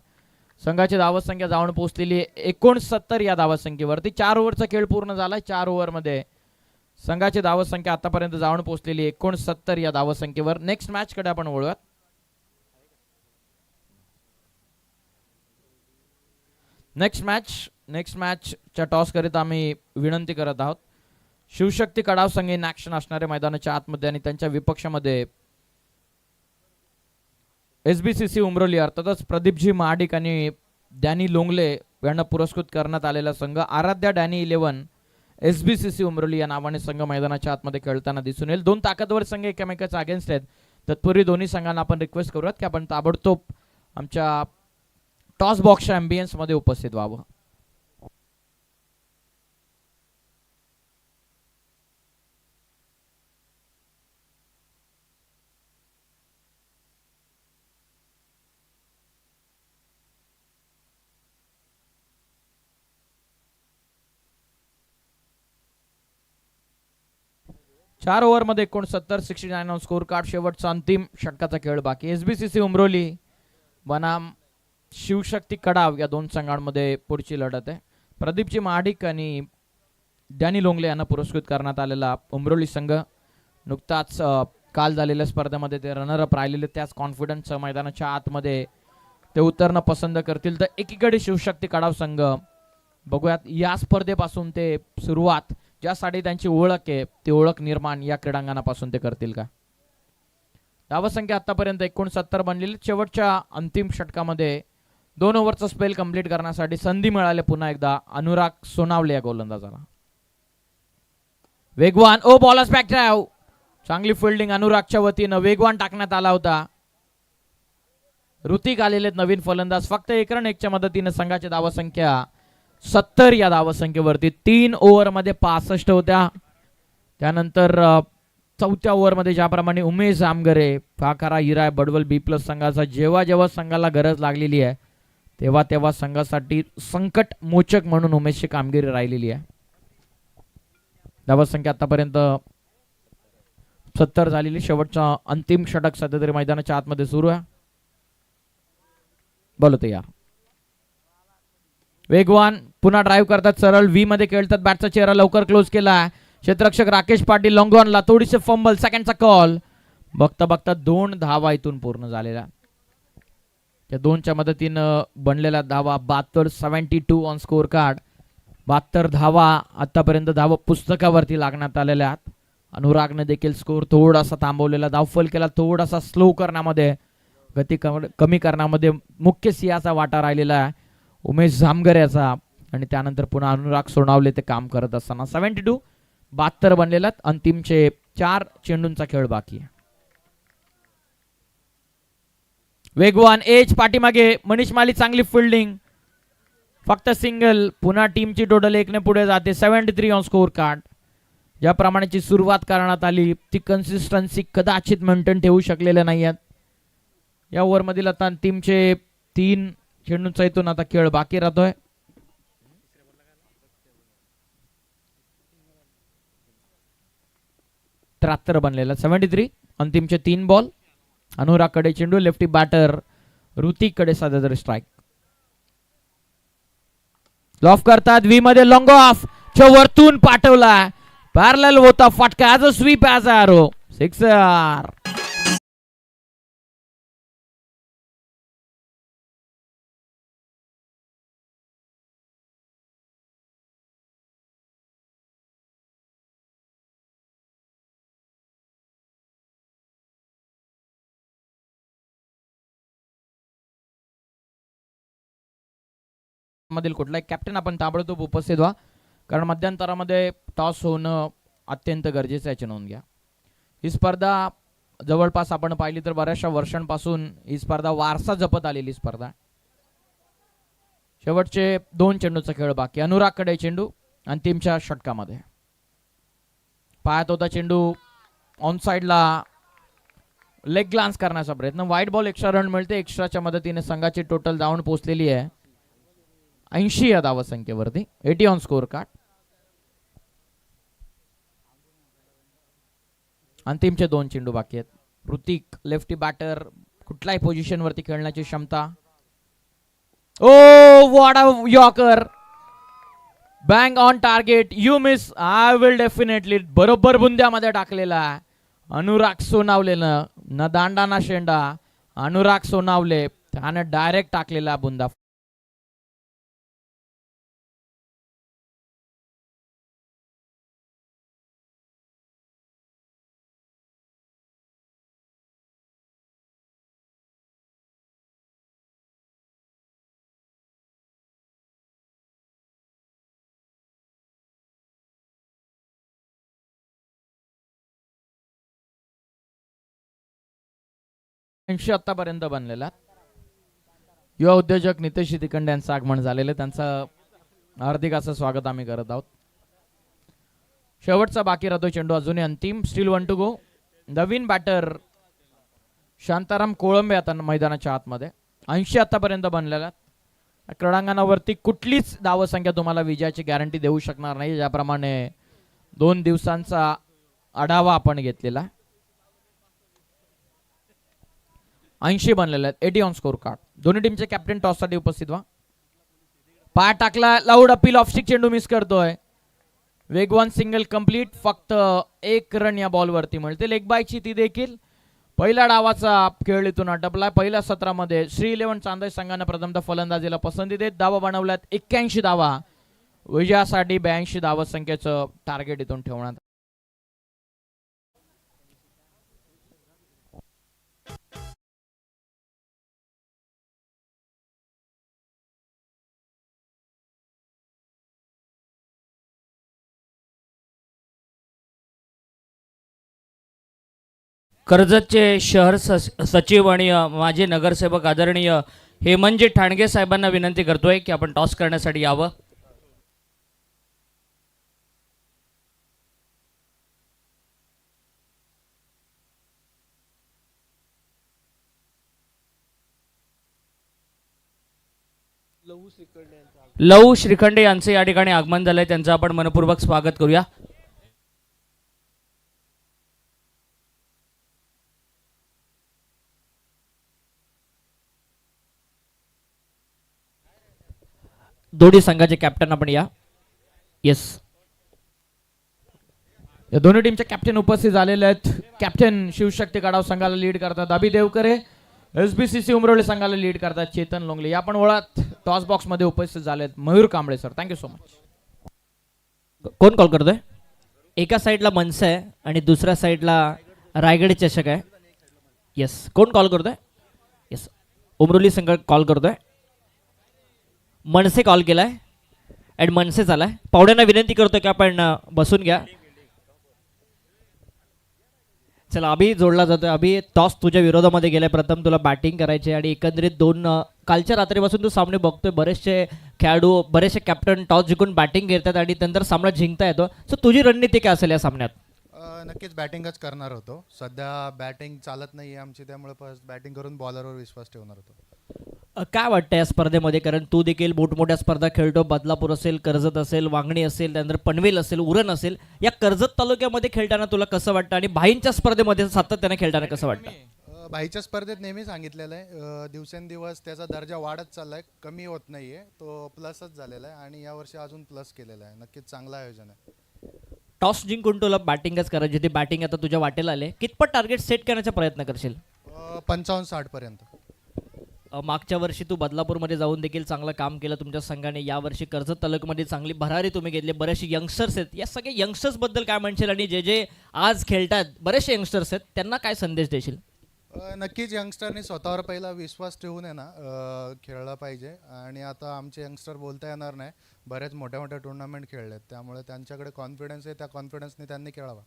संघाची धावसंख्या जाऊन पोहोचलेली आहे 69 या धावसंख्येवरती. 4 ओव्हरचा खेळ पूर्ण झाला. 4 ओव्हर मध्ये संघाची धावसंख्या आतापर्यंत जाऊन पोहोचलेली 69 या धावसंख्येवर. नेक्स्ट मॅच कडे आपण वळूयात. नेक्स्ट मॅचच्या टॉस करीत आम्ही विनंती करत आहोत. शिवशक्ती कडाव संघ इन ऍक्शन असणारे मैदानाच्या आतमध्ये आणि त्यांच्या विपक्षामध्ये SBCC उमरोली अर्थातच प्रदीपजी महाडिक आणि डॅनी लोंगले यांना पुरस्कृत करण्यात आलेला संघ आराध्या डॅनी 11 SBCC उमरोली या नावाने संघ मैदानाच्या आतमध्ये खेळताना दिसून येईल. 2 ताकदवर संघ एकमेकाच्या अगेन्स्ट आहेत. तत्पूर्वी दोन्ही संघांना आपण रिक्वेस्ट करूयात की आपण ताबडतोब आमच्या टॉस बॉक्सच्या अँबियन्स मध्ये उपस्थित व्हावं. चार ओव्हर मध्ये 69 69 ऑन स्कोर कार्ड. शेवटचा अंतिम षटकाचा खेळ बाकी. SBCC उमरोली बनाम शिवशक्ती कडाव या 2 संघांमध्ये पुढची लढत आहे. प्रदीपजी महाडिक आणि डॅनी लोंगले यांना पुरस्कृत करण्यात आलेला उमरोली संघ नुकताच काल झालेल्या स्पर्धेमध्ये ते रनरअप राहिलेले. त्याच कॉन्फिडन्स मैदानाच्या आतमध्ये ते उतरणं पसंत करतील. तर एकीकडे शिवशक्ती कडाव संघ बघूयात या स्पर्धेपासून ते सुरुवात ज्यासाठी त्यांची ओळख आहे ती ओळख निर्माण या क्रीडांगणापासून ते करतील का. धावसंख्या आतापर्यंत 69 बनलेली. शेवटच्या अंतिम षटकामध्ये 2 ओव्हरचा स्पेल कंप्लीट करण्यासाठी संधी मिळाली पुन्हा एकदा अनुराग सोनावले या गोलंदाजाला. वेगवान ओ बॉलर्स बॅक ड्राइव्ह, चांगली फिल्डिंग अनुरागच्या वतीनं वेगवान टाकण्यात आला होता. ऋतिक आलेले नवीन फलंदाज. फक्त 1 रन 1च्या मदतीने संघाची धावसंख्या 70 या धावसंख्येवरती. 3 ओव्हर मध्ये 65 होत्या. त्यानंतर 4थ्या ओव्हर मध्ये ज्याप्रमाणे उमेश जामगरे फाकारा हिरा बडवल बी प्लस संघाचा जेव्हा जेव्हा संघाला गरज लागलेली आहे तेव्हा तेव्हा संघासाठी संकट मोचक म्हणून उमेशची कामगिरी राहिलेली आहे. धावसंख्या आतापर्यंत 70 झालेली. शेवटचा अंतिम षटक सध्या तरी मैदानाच्या आतमध्ये सुरू आहे. बोलो तयार. वेगवान पुन्हा ड्राईव्ह करतात. सरळ व्ही मध्ये खेळतात. बॅटचा चेहरा लवकर क्लोज केला. क्षेत्ररक्षक राकेश पाटील लॉंगॉनला थोडीसे फंबल. सेकंडचा कॉल. बघता बघता 2 धावा इथून पूर्ण झालेल्या. त्या 2च्या मदतीनं बनलेल्या धावा 72 72 ऑन स्कोर कार्ड. 72 धावा आतापर्यंत धावा पुस्तकावरती लागण्यात आलेल्या आहेत. अनुरागने देखील स्कोर थोडासा थांबवलेला. धावफल केला थोडासा स्लो करण्यामध्ये गती कमी करण्यामध्ये मुख्य सिंहाचा वाटा राहिलेला आहे उमेश जामगरे याचा. आणि त्यानंतर पुन्हा अनुराग सोनावले ते काम करत असताना 72 बनलेला अंतिमचे 4 चेंडूंचा खेळ बाकी आहे. वेगवान एज पाठीमागे मनीष माली चांगली फिल्डिंग फक्त सिंगल पुन्हा टीमची टोटल 1 ने पुढे जाते 73 ऑन स्कोर कार्ड. ज्या प्रमाणाची सुरुवात करण्यात आली ती कन्सिस्टन्सी कदाचित मेंटेन ठेवू शकलेल्या नाही आहेत. या ओव्हरमधील आता टीमचे 3 चेंडूंचा इथून आता खेळ बाकी राहतोय. त्र्याहत्तर बनलेला 73 अंतिमचे 3 बॉल. अनुरागकडे चेंडू लेफ्टी बॅटर ऋतिककडे सध्या तरी स्ट्राईक. लॉफ करतात व्ही मध्ये लॉंग ऑफ च्या वरतून पाठवला पॅरलल होता फटका as a sweep as a arrow sixer. मधील कुठलाही कॅप्टन आपण ताबडतोब उपस्थित व्हा कारण मध्यंतरामध्ये टॉस होणं अत्यंत गरजेचं आहे. नोंद घ्या. ही स्पर्धा जवळपास आपण पाहिली तर बऱ्याचशा वर्षांपासून ही स्पर्धा वारसा जपत आलेली स्पर्धा. शेवटचे 2 चेंडूचा खेळ बाकी. अनुरागकडे चेंडू अंतिमच्या षटकामध्ये पाहत होता चेंडू ऑन साइडला लेग ग्लान्स करण्याचा प्रयत्न. व्हाईट बॉल एक्स्ट्रा रन मिळते. एक्स्ट्राच्या मदतीने संघाची टोटल धावून पोहोचलेली आहे 80 या धावसंख्येवरती 80 ऑन स्कोर कार्ड. अंतिमचे 2 चेंडू बाकी आहेत. ऋतिक लेफ्टी बॅटर कुठल्याही पोझिशन वरती खेळण्याची क्षमता. Oh what a yorker bang on target you miss. I will definitely बरोबर बुंद्यामध्ये टाकलेला अनुराग सोनावलेनं न दांडा ना शेंडा. अनुराग सोनावले त्याने डायरेक्ट टाकलेला बुंदा. आतापर्यंत बनलेला युवा उद्योजक नितेश तिकंडे यांचं आगमन झालेलं त्यांचं हार्दिक असं स्वागत आम्ही करत आहोत. शेवटचा बाकी राहतो चेंडू अजूनही अंतिम. Still 1 to go. नवीन बॅटर शांताराम कोळंबे आता मैदानाच्या आतमध्ये 80 आतापर्यंत बनलेला. क्रीडांगणावरती कुठलीच धावसंख्या तुम्हाला विजयाची गॅरंटी देऊ शकणार नाही. ज्याप्रमाणे 2 दिवसांचा आढावा आपण घेतलेला. 80 बनलेले आहेत 80 ऑन स्कोर कार्ड. दोन्ही टीमचे कॅप्टन टॉस साठी उपस्थित व्हा. पाय टाकला लाऊड अपील ऑफस्टिक चेंडू मिस करतोय. वेगवान सिंगल कंप्लीट फक्त 1 रन या बॉल वरती मिळते. लेग बायची ती देखील. पहिल्या डावाचा खेळ इथून आटपला. पहिल्या सत्रामध्ये श्री 11 चांदई संघाने प्रथमतः फलंदाजीला पसंती देत धावा बनवल्यात 81 धावा. विजयासाठी 82 धावा संख्येचं टार्गेट इथून ठेवण्यात. कर्जतचे शहर सचिव आणि माजी नगरसेवक आदरणीय हेमंतजी ठाणगे साहेबांना विनंती करतोय की आपण टॉस करण्यासाठी यावं. लहू श्रीखंडे यांचे या ठिकाणी आगमन झालंय. त्यांचं आपण मनपूर्वक स्वागत करूया. दोन्ही संघाचे कॅप्टन आपण या. येस या दोन्ही टीमचे कॅप्टन उपस्थित झालेले आहेत. कॅप्टन शिवशक्ती गडाव संघाला लीड करतात अभि देवकरे. SBCC उमरवली संघाला लीड करतात चेतन लोंगले. या पण ओळात टॉस बॉक्स मध्ये उपस्थित झालेत Mayur Kamble sir. Thank you so much. कोण कॉल करतोय? एका साईडला मनसे आहे आणि दुसऱ्या साईडला रायगड चषक आहे. येस कोण कॉल करतोय? येस उमरोली संघ कॉल करतोय. मनसे कॉल केलाय. अँड मनसे आलाय. पाहुण्यांना विनंती करतो की आपण बसून घ्या. चला अभि जोडला जातोय. अभि टॉस तुझ्या विरोधामध्ये गेलाय. प्रथम तुला बॅटिंग करायची आणि एकंदरीत कालच्या रात्रीपासून तू सामने बघतोय. बरेचसे खेळाडू बरेचसे कॅप्टन टॉस जिंकून बॅटिंग घेतात आणि नंतर सामना जिंकता येतो. सो तुझी रणनीती काय असेल या सामन्यात? नक्कीच बॅटिंगच करणार होतो. सध्या बॅटिंग चालत नाही आहे आमची, त्यामुळे फर्स्ट बॅटिंग करून बॉलरवर विश्वास ठेवणार होतो. काय वाटतं या स्पर्धेमध्ये? कारण तू देखील मोठमोठ्या स्पर्धा खेळतो. बदलापूर असेल, कर्जत असेल, वांगणी असेल, त्यानंतर पनवेल असेल, उरण असेल. या कर्जत तालुक्यामध्ये खेळताना तुला कसं वाटतं आणि भाईंच्या स्पर्धेमध्ये सातत्याने खेळताना कसं वाटतं? भाईच्या स्पर्धेत नेहमी सांगितलेलं आहे, दिवसेंदिवस त्याचा दर्जा वाढत चालला आहे, कमी होत नाही आहे. तो प्लसच झालेला आहे आणि यावर्षी अजून प्लस केलेला आहे. नक्कीच चांगलं आयोजन आहे. टॉस जिंकून तुला बॅटिंगच करायची होती. बॅटिंग आता तुझ्या वाटेला आले. कितपत टार्गेट सेट करण्याचा प्रयत्न करशील? 55-60 पर्यंत. मागच्या वर्षी तू बदलापूरमध्ये जाऊन देखील चांगलं काम केलं तुमच्या संघाने. यावर्षी कर्जत तालुक्यामध्ये चांगली भरारी तुम्ही घेतली. बरेचसे यंगस्टर्स आहेत. या सगळ्या यंगस्टर्स बद्दल काय म्हणशील आणि जे जे आज खेळतात बरेचसे यंगस्टर्स आहेत त्यांना काय संदेश देशील? नक्कीच यंगस्टरनी स्वतःवर पहिला विश्वास ठेवून आहे ना खेळला पाहिजे. आणि आता आमचे यंगस्टर बोलता येणार नाही, बरेच मोठ्या मोठ्या टुर्नामेंट खेळलेत, त्यामुळे त्यांच्याकडे कॉन्फिडन्स आहे. त्या कॉन्फिडन्सने त्यांनी खेळावा.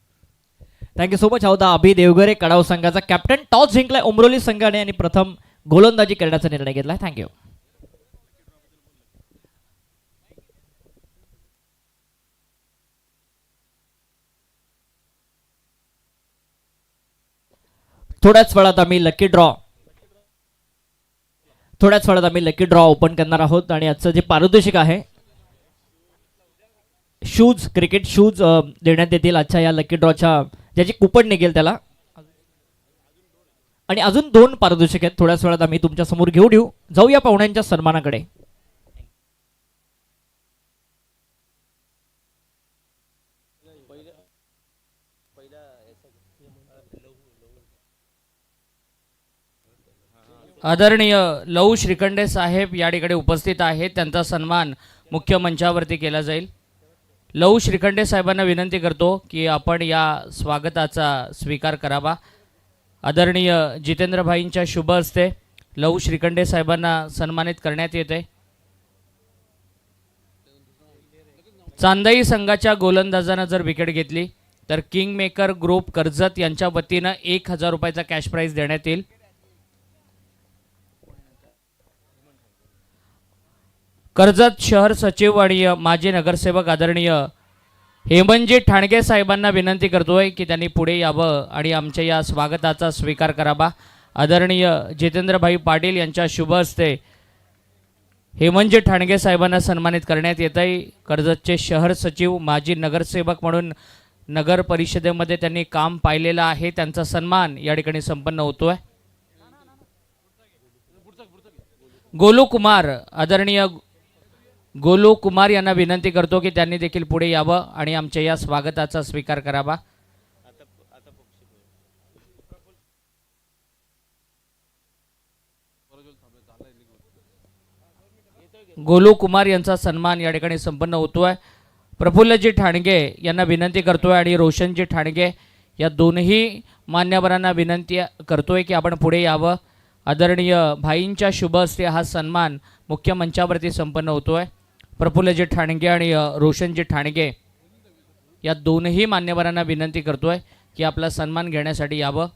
Thank you so much. होता अभि देवगरे, कडाव संघाचा कॅप्टन. टॉस जिंकलाय उमरोली संघाने आणि प्रथम गोलंदाजी करण्याचा निर्णय घेतलाय. थँक्यू. थोड्याच वेळात आम्ही लकी ड्रॉ ओपन करणार आहोत आणि आजचं जे पारितोषिक आहे शूज, क्रिकेट शूज देण्यात येतील आजच्या या लकी ड्रॉच्या. ज्याची कुपन निघेल त्याला. आणि अजून 2 पारितोषिक आहेत. थोड्याच वेळात आम्ही तुमच्या समोर घेऊ. जाऊया पाहुण्यांच्या सन्मानाकडे. आदरणीय लहू श्रीखंडे साहेब या ठिकाणी उपस्थित आहेत. त्यांचा सन्मान मुख्य मंचावरती केला जाईल. लहू श्रीखंडे साहेबांना विनंती करतो की आपण या स्वागताचा स्वीकार करावा. आदरणीय जितेंद्रभाईंच्या शुभ हस्ते लहू श्रीखंडे साहेबांना सन्मानित करण्यात येते. चांदई संघाच्या गोलंदाजानं जर विकेट घेतली तर किंग मेकर ग्रुप कर्जत यांच्या वतीनं 1000 रुपयाचा कॅश प्राइज देण्यात येईल. कर्जत शहर सचिव आणि माजी नगरसेवक आदरणीय हेमंतजी ठाणगे साहेबांना विनंती करतोय की त्यांनी पुढे यावं आणि आमच्या या स्वागताचा स्वीकार करावा. आदरणीय जितेंद्रभाई पाटील यांच्या शुभ हस्ते हेमंतजी ठाणगे साहेबांना सन्मानित करण्यात येत आहे. कर्जतचे शहर सचिव, माजी नगरसेवक म्हणून नगर परिषदेमध्ये त्यांनी काम पाहिलेलं आहे. त्यांचा सन्मान या ठिकाणी संपन्न होतोय. गोलू कुमार, आदरणीय गोलू कुमार यांना विनंती करतो की त्यांनी देखील पुढे यावं आणि आमच्या या स्वागताचा स्वीकार करावा. गोलू कुमार यांचा सन्मान या ठिकाणी संपन्न होतोय. प्रफुल्लजी ठाणगे यांना विनंती करतोय आणि रोशनजी ठाणगे या दोन्ही मान्यवरांना विनंती करतोय की आपण पुढे यावं. आदरणीय भाईंच्या शुभ हस्ते हा सन्मान मुख्य मंचावरती संपन्न होतोय. प्रफुल्लजी ठाणगे आणि रोशनजी ठाणगे या दोनही मान्यवरांना विनंती करतोय की आपला सन्मान घेण्यासाठी यावं.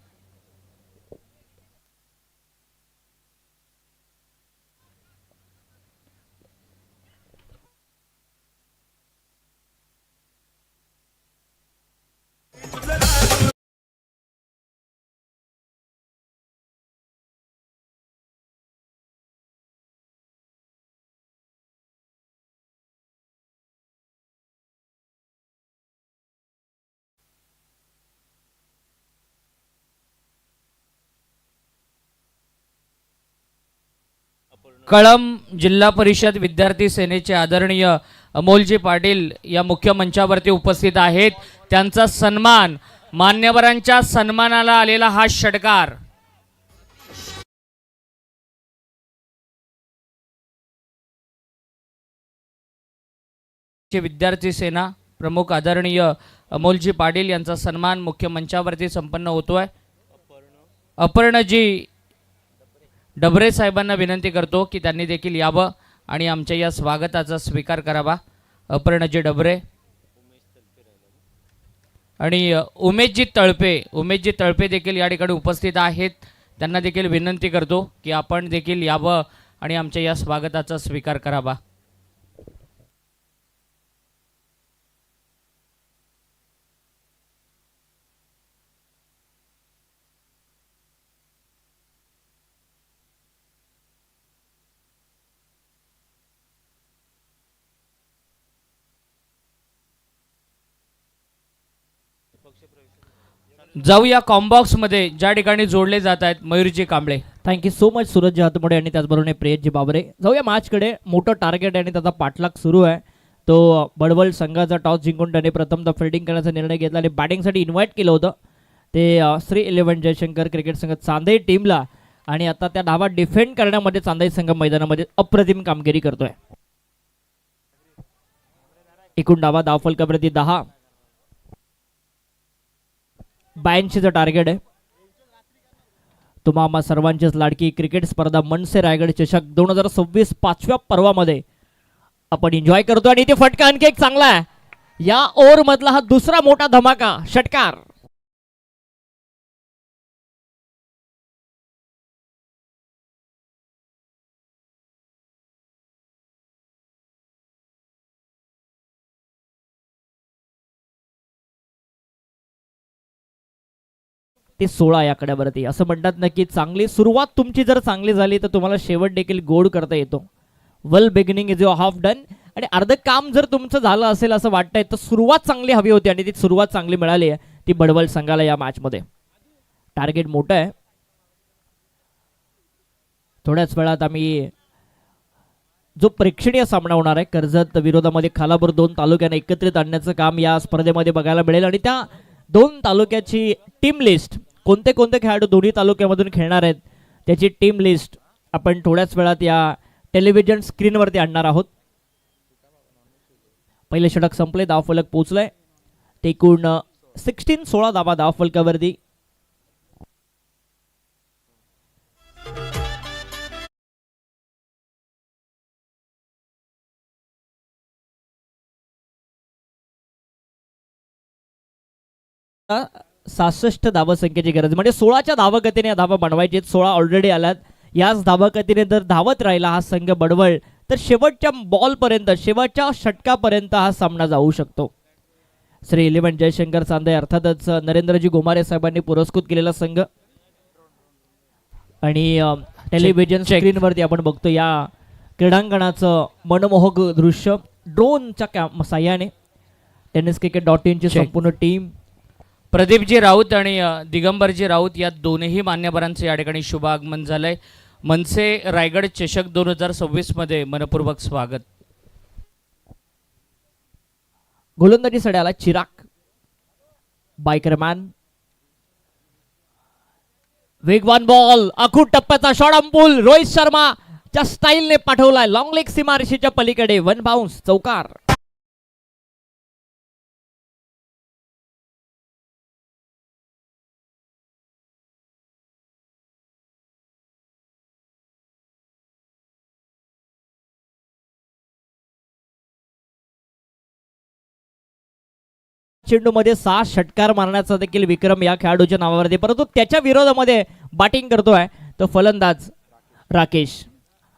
कळंब जिल्हा परिषद विद्यार्थी सेनेचे आदरणीय अमोलजी पाटील या मुख्य मंचावरती उपस्थित आहेत. त्यांचा सन्मान, मान्यवरांच्या सन्मानाला आलेला हा षटकार विद्यार्थी सेना प्रमुख आदरणीय अमोलजी पाटील यांचा सन्मान मुख्य मंचावरती संपन्न होतोय. अपर्णजी डबरे साहेबांना विनंती करतो की त्यांनी देखील यावं आणि आमच्या या स्वागताचा स्वीकार करावा. अपर्णाजी डबरे आणि उमेशजी तळपे देखील या ठिकाणी उपस्थित आहेत. त्यांना देखील विनंती करतो की आपण देखील यावं आणि आमच्या या स्वागताचा स्वीकार करावा. जाऊया कॉम्बॉक्समध्ये ज्या ठिकाणी जोडले जात आहेत Mayurji Kamble. Thank you so much Surajji हातमोडे आणि त्याचबरोबर प्रियसजी बाबरे. जाऊया मॅचकडे. मोठं टार्गेट आणि त्याचा पाठलाग सुरू आहे. तो बडवल संघाचा टॉस जिंकून त्याने प्रथमतः फिल्डिंग करण्याचा निर्णय घेतला आणि बॅटिंगसाठी इन्व्हाइट केलं होतं ते श्री 11 जयशंकर क्रिकेट संघ चांदई टीमला. आणि आता त्या धावा डिफेंड करण्यामध्ये चांदई संघ मैदानामध्ये अप्रतिम कामगिरी करतोय. एकूण धावा धावफलकाप्रती 10. 82चं टार्गेट आहे. तुम्हा सर्वांचीच लाडकी क्रिकेट स्पर्धा मनसे रायगड चषक 2026 5व्या पर्वामध्ये आपण एन्जॉय करतो. आणि इथे फटका आणखी एक चांगला आहे. या ओव्हर मधला हा दुसरा मोठा धमाका षटकार. ते 16 या कड्यावरती. असं म्हणतात ना की चांगली सुरुवात तुमची जर चांगली झाली तर तुम्हाला शेवट देखील गोड करता येतो. Well beginning is your half done. आणि अर्ध काम जर तुमचं झालं असेल असं वाटतंय तर सुरुवात चांगली हवी होती आणि ती सुरुवात चांगली मिळाली आहे ती बडवल संघाला या मॅचमध्ये. टार्गेट मोठं आहे. थोड्याच वेळात आम्ही जो प्रेक्षणीय सामना होणार आहे कर्जत विरोधामध्ये खालापूर 2 तालुक्यांना एकत्रित आणण्याचं काम या स्पर्धेमध्ये बघायला मिळेल. आणि त्या 2 तालुक्याची टीम लिस्ट, कोणते कोणते खेळाडू दोन्ही तालुक्यामधून खेळणार आहेत त्याची टीम लिस्ट आपण थोड्याच वेळात या टेलिव्हिजन स्क्रीनवरती आणणार आहोत. पहिले षटक संपले. धावफलक पोहोचलंय. ते एकूण 16 धावा धावफलकावरती. आ, 66 धावसंख्येची गरज, म्हणजे 16च्या धावगतीने धावा बनवायची. 16 ऑलरेडी आल्यात. याच धावगतीने जर धावत राहिला हा संघ बडवळ तर शेवटच्या बॉलपर्यंत, शेवटच्या षटकापर्यंत हा सामना जाऊ शकतो. श्री 11 जयशंकर चांदे अर्थातच नरेंद्रजी गोमारे साहेबांनी पुरस्कृत केलेला संघ. आणि टेलिव्हिजन स्क्रीनवरती आपण बघतो या क्रीडांगणाचं मनमोहक दृश्य ड्रोनच्या साह्याने. tenniscricket.in ची संपूर्ण टीम, प्रदीपजी राऊत आणि दिगंबरजी राऊत या दोन्ही मान्यवरांचं या ठिकाणी शुभ आगमन झालंय. मनसे रायगड चषक 2026 मध्ये मनपूर्वक स्वागत. गोलंदाजी सड्याला चिराग बायकरमॅन. वेगवान बॉल, आखूड टप्प्याचा शॉट अंपुल रोहित शर्मा च्या स्टाईलने पाठवलाय लॉंग लेग सीमारेषेच्या पलीकडे. 1 बाउन्स, चौकार. चेंडूमध्ये 6 षटकार मारण्याचा देखील विक्रम या खेळाडूच्या नावावरती, परंतु त्याच्या विरोधामध्ये बॅटिंग करतोय तो फलंदाज राकेश.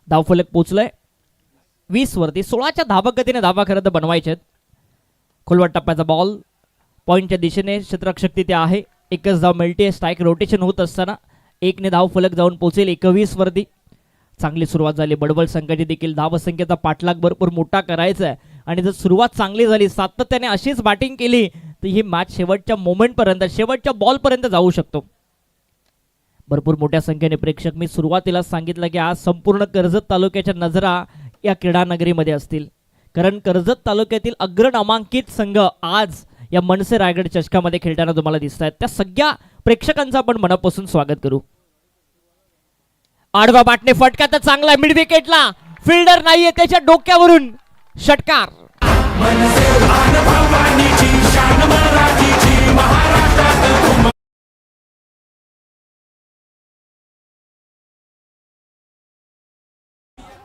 धावफलक पोचलंय 20 वरती. 16च्या धावगतीने धावा खरं तर बनवायचे. खोलवट टप्प्याचा बॉल पॉइंटच्या दिशेने, क्षेत्ररक्षक तिथे आहे. एकच धाव मिळते. स्ट्राईक रोटेशन होत असताना 1ने धावफलक जाऊन पोचेल 21 वरती. चांगली सुरुवात झाली. बडवल संघाची देखील धावसंख्येचा पाठलाग भरपूर मोठा करायचा आहे आणि जर सुरुवात चांगली झाली, सातत्याने अशीच बॅटिंग केली तर ही मॅच शेवटच्या मोमेंटपर्यंत, शेवटच्या बॉलपर्यंत जाऊ शकतो. भरपूर मोठ्या संख्येने प्रेक्षक, मी सुरुवातीला सांगितलं की आज संपूर्ण कर्जत तालुक्याच्या नजरा या क्रीडा नगरीमध्ये असतील, कारण कर्जत तालुक्यातील अग्रनामांकित संघ आज या मनसे रायगड चषकामध्ये खेळताना तुम्हाला दिसत आहेत. त्या सगळ्या प्रेक्षकांचं आपण मनापासून स्वागत करू. आडवा बाटणे फटका तर चांगला मिड विकेटला, फिल्डर नाहीये त्याच्या डोक्यावरून षटकार.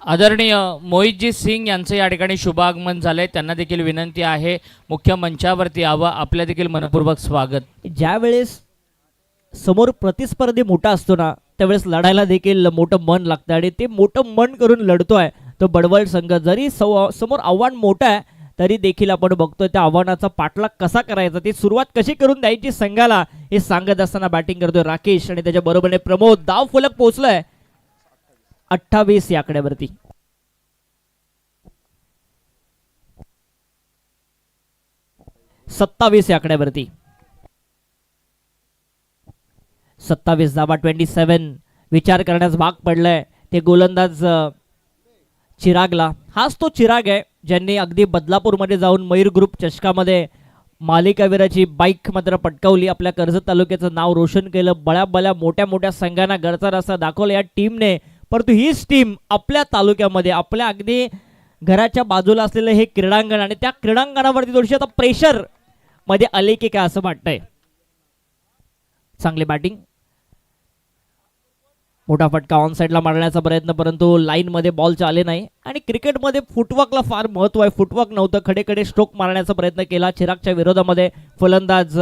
आदरणीय मोहितजी सिंग यांचं या ठिकाणी शुभ आगमन झालंय. त्यांना देखील विनंती आहे मुख्य मंचावरती यावं. आपल्या देखील मनपूर्वक स्वागत. ज्या वेळेस समोर प्रतिस्पर्धी मोठा असतो ना त्यावेळेस लढायला देखील मोठं मन लागतं आणि ते मोठं मन करून लढतोय तो बडवळ संघ. जरी समोर आव्हान मोठं आहे तरी देखील आपण बघतोय त्या आव्हानाचा पाठलाग कसा करायचा, ती सुरुवात कशी करून द्यायची संघाला हे सांगत असताना बॅटिंग करतोय राकेश आणि त्याच्या बरोबरीने प्रमोद. धाव फलक पोहोचलाय 28 या आकड्यावरती. सत्तावीस या आकड्यावरती 27 धावा 27. विचार करण्यास भाग पडलाय ते गोलंदाज चिरागला. हाच तो चिराग आहे ज्यांनी अगदी बदलापूरमध्ये जाऊन मयूर ग्रुप चषकामध्ये मालिकावीराची बाईक मात्र पटकावली. आपल्या कर्जत तालुक्याचं नाव रोशन केलं. बळ्या मोठ्या मोठ्या संघांना घरचा रस्ता दाखवला या टीमने. परंतु हीच टीम आपल्या तालुक्यामध्ये आपल्या अगदी घराच्या बाजूला असलेलं हे क्रीडांगण आणि त्या क्रीडांगणावरती थोडीशी आता प्रेशर मध्ये आले की काय असं वाटतंय. चांगली बॅटिंग, मोठा फटका ऑन साईडला मारण्याचा प्रयत्न परंतु लाईनमध्ये बॉल आले नाही. आणि क्रिकेटमध्ये फुटवर्कला फार महत्त्व आहे. फुटवर्क नव्हतं, खडे स्ट्रोक मारण्याचा प्रयत्न केला चिरागच्या विरोधामध्ये फलंदाज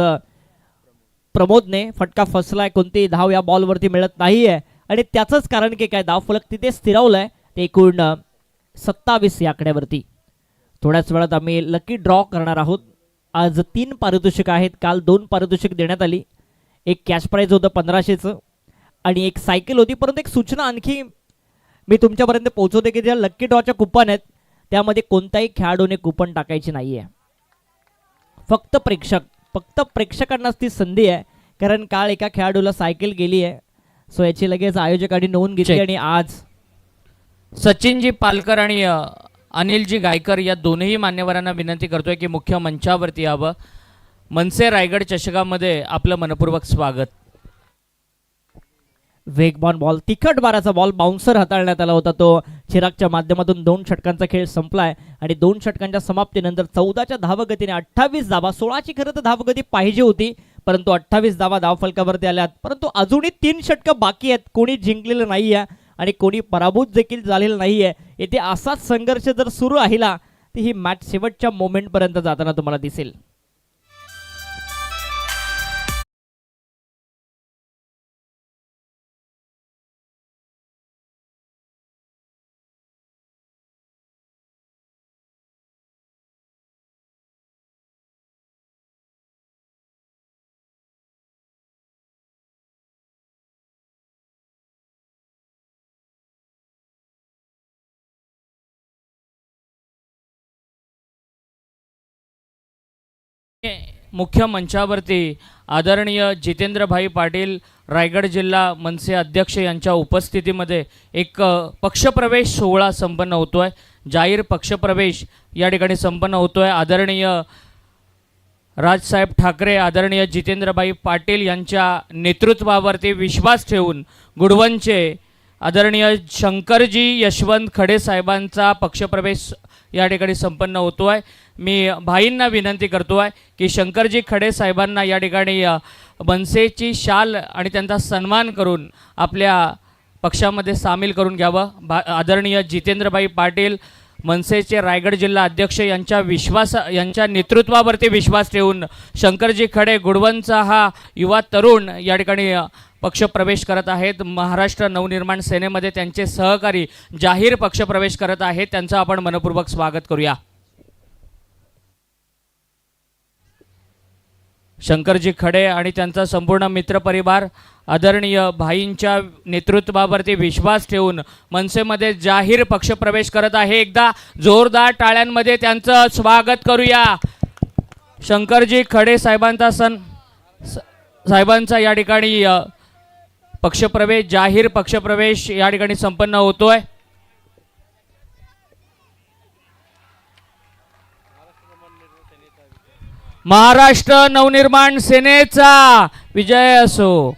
प्रमोदने. फटका फसलाय, कोणतीही धाव या बॉलवरती मिळत नाहीये आणि त्याचंच कारण की काय धाव फलक तिथे स्थिरावलाय. ते एकूण 27 या आकड्यावरती. थोड्याच वेळात आम्ही लकी ड्रॉ करणार आहोत. आज 3 पारितोषिक आहेत. काल 2 पारितोषिक देण्यात आली. एक कॅश प्राईज होतं 1500चं आणि एक सायकल होती. परंतु एक सूचना आणखी मी तुमच्यापर्यंत पोहोचवते की ज्या लक्की ड्रॉच्या कुपन आहेत त्यामध्ये कोणत्याही खेळाडूने कुपन टाकायची नाही आहे. फक्त प्रेक्षकांनाच ती संधी आहे. कारण काल एका खेळाडूला सायकल गेली आहे. सो याची लगेच आयोजकांनी नोंद घेतली आणि आज सचिनजी पालकर आणि अनिलजी गायकर या दोनही मान्यवरांना विनंती करतोय की मुख्य मंचावरती यावं. मनसे रायगड चषकामध्ये आपलं मनपूर्वक स्वागत. वेगवान बॉल, तिखट बाराचा बॉल बाउन्सर हाताळण्यात आला होता. तो चिरागच्या माध्यमातून 2 षटकांचा खेळ संपलाय आणि 2 षटकांच्या समाप्तीनंतर 14च्या धावगतीने 28 धावा. 16ची खरं तर धावगती पाहिजे होती परंतु 28 धावा धावफलकावरती आल्यात. परंतु अजूनही 3 षटकं बाकी आहेत. कोणी जिंकलेलं नाही आहे आणि कोणी पराभूत देखील झालेलं नाही आहे. येथे असाच संघर्ष जर सुरू राहिला तर ही मॅच शेवटच्या मोमेंटपर्यंत जाताना तुम्हाला दिसेल. मुख्य मंचावरती आदरणीय जितेंद्रभाई पाटील रायगड जिल्हा मनसे अध्यक्ष यांच्या उपस्थितीमध्ये एक पक्षप्रवेश सोहळा संपन्न होतोय. जाहीर पक्षप्रवेश या ठिकाणी संपन्न होतोय. आदरणीय राजसाहेब ठाकरे आदरणीय जितेंद्रभाई पाटील यांच्या नेतृत्वावरती विश्वास ठेवून गुडवनचे आदरणीय शंकरजी यशवंत खडे साहेबांचा पक्षप्रवेश या ठिकाणी संपन्न होतो आहे. मी भाईंना विनंती करतो आहे की शंकरजी खडे साहेबांना या ठिकाणी मनसेची शाल आणि त्यांचा सन्मान करून आपल्या पक्षामध्ये सामील करून घ्यावं. आदरणीय जितेंद्रभाई पाटील मनसेचे रायगड जिल्हा अध्यक्ष यांच्या नेतृत्वावरती विश्वास ठेवून शंकरजी खडे गुडवनचा हा युवा तरुण या ठिकाणी पक्षप्रवेश करत आहेत. महाराष्ट्र नवनिर्माण सेनेमध्ये त्यांचे सहकारी जाहीर पक्षप्रवेश करत आहेत. त्यांचं आपण मनपूर्वक स्वागत करूया. शंकरजी खडे आणि त्यांचा संपूर्ण मित्रपरिवार आदरणीय भाईंच्या नेतृत्वावरती विश्वास ठेवून मनसेमध्ये जाहीर पक्षप्रवेश करत आहे. एकदा जोरदार टाळ्यांमध्ये त्यांचं स्वागत करूया. शंकरजी खडे साहेबांचा या ठिकाणी पक्षप्रवेश जाहीर पक्षप्रवेश या ठिकाणी संपन्न होतोय. महाराष्ट्र नवनिर्माण सेनेचा विजय असो.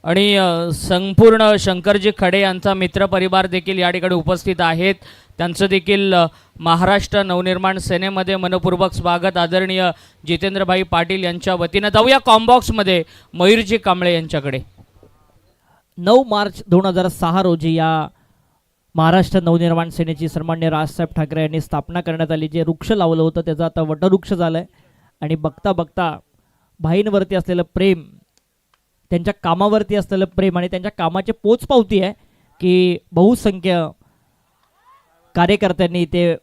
आणि संपूर्ण शंकरजी खडे यांचा मित्रपरिवार देखील या ठिकाणी उपस्थित आहेत. त्यांचं देखील महाराष्ट्र नवनिर्माण सेनेमध्ये मनपूर्वक स्वागत आदरणीय जितेंद्रभाई पाटील यांच्या वतीनं. जाऊया कॉम्बॉक्समध्ये मयूरजी कांबळे यांच्याकडे. 9 मार्च 2006 रोजी या महाराष्ट्र नवनिर्माण सेनेची सन्मान्य राजसाहेब ठाकरे यांनी स्थापना करण्यात आली. जे वृक्ष लावलं होतं त्याचं आता वटवृक्ष झालं आहे. आणि बघता बघता भाईंवरती असलेलं प्रेम, त्यांच्या कामावरती असलेलं प्रेम आणि त्यांच्या कामाची पोचपावती आहे की बहुसंख्य कार्यकर्त्यांनी इथे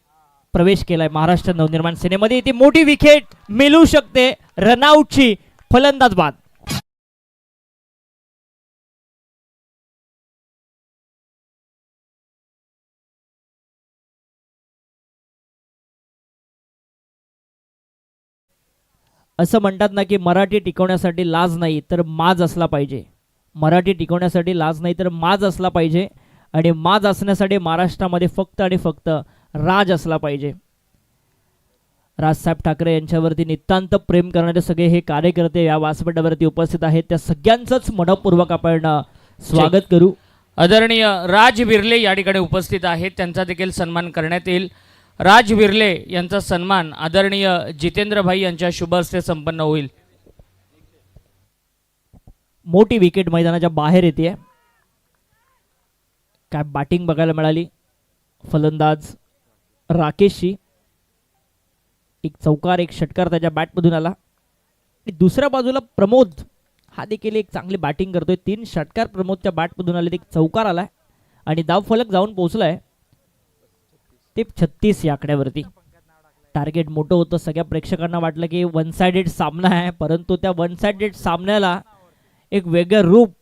प्रवेश केलाय महाराष्ट्र नवनिर्माण सेनेमध्ये. इथे मोठी विकेट मिळू शकते, रनआउटची, फलंदाज बाद. असं म्हणतात ना की मराठी टिकवण्यासाठी लाज नाही तर माज असला पाहिजे. मराठी टिकवण्यासाठी लाज नाही तर माज असला पाहिजे. आणि माज असण्यासाठी महाराष्ट्रामध्ये फक्त आणि फक्त राज असला पाहिजे. राजसाहेब ठाकरे यांच्यावरती नितांत प्रेम करणारे सगळे हे कार्यकर्ते या व्यासपीठावरती उपस्थित आहेत. त्या सगळ्यांचंच मनपूर्वक आपण स्वागत करू. आदरणीय राज बिर्ले या ठिकाणी उपस्थित आहेत. त्यांचा देखील सन्मान करण्यात येईल. राज बिर्ले यांचा सन्मान आदरणीय जितेंद्रभाई यांच्या शुभ हस्ते संपन्न होईल. मोठी विकेट मैदानाच्या बाहेर येते. काय बॅटिंग बघायला मिळाली. फलंदाज राकेशशी एक चौकार, एक षटकार त्याच्या बॅटमधून आला. दुसऱ्या बाजूला प्रमोद हा देखील एक चांगली बॅटिंग करतोय. 3 षटकार प्रमोदच्या बॅटमधून आले. एक चौकार आलाय आणि धावफलक जाऊन पोहोचलाय ते 36 या आकड्यावरती. टार्गेट मोठं होतं. सगळ्या प्रेक्षकांना वाटलं की 1 साइडेड सामना आहे, परंतु त्या 1 साइडेड सामन्याला एक वेगळं रूप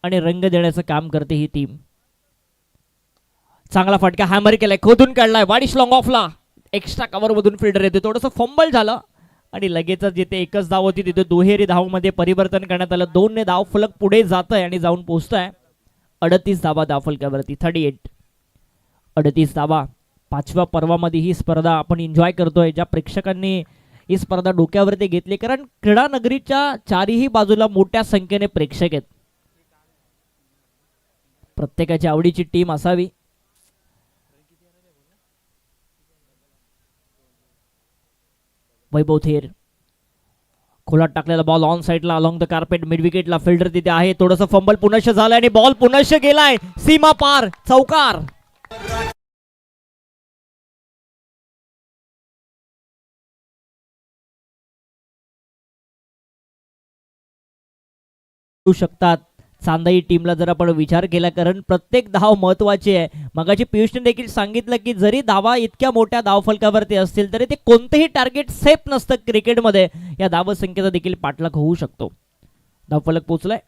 आणि रंग देण्याचं काम करते ही टीम. चांगला फटका हॅमर केलाय, खोदून काढलाय, वाडिश लॉंग ऑफला. एक्स्ट्रा कव्हरमधून फिल्डर येते. थोडंसं फंबल झालं आणि लगेचच जिथे एकच धाव होती तिथे दुहेरी धावमध्ये परिवर्तन करण्यात आलं. 2 ने धावफलक पुढे जात आहे आणि जाऊन पोहोचतोय 38 धावा धावफलकावरती. 38 धावा. 5व्या पर्वामध्ये ही स्पर्धा आपण एन्जॉय करतोय. ज्या प्रेक्षकांनी ही स्पर्धा डोक्यावरती घेतली, कारण क्रीडा नगरीच्या चारही बाजूला मोठ्या संख्येने प्रेक्षक आहेत. प्रत्येकाची आवडीची टीम असावी. वैभव थेर खोलात टाकलेला बॉल ऑन साइडला अलॉंग द कार्पेट मिड विकेटला. फिल्डर तिथे आहे. थोडंसं फंबल पुनश्च झालंय आणि बॉल पुनश्च गेलाय सीमा पार. चौकार. शकतात चांदाई टीमला जर आपण विचार केला, कारण प्रत्येक धाव महत्वाची आहे. मगाची पियुषने देखील सांगितलं की जरी धावा इतक्या मोठ्या धावफलकावरती असतील तरी ते कोणतेही टार्गेट सेफ नसतं क्रिकेटमध्ये. या धावसंख्येचा देखील पाठलाग होऊ शकतो. धावफलक पोहोचलाय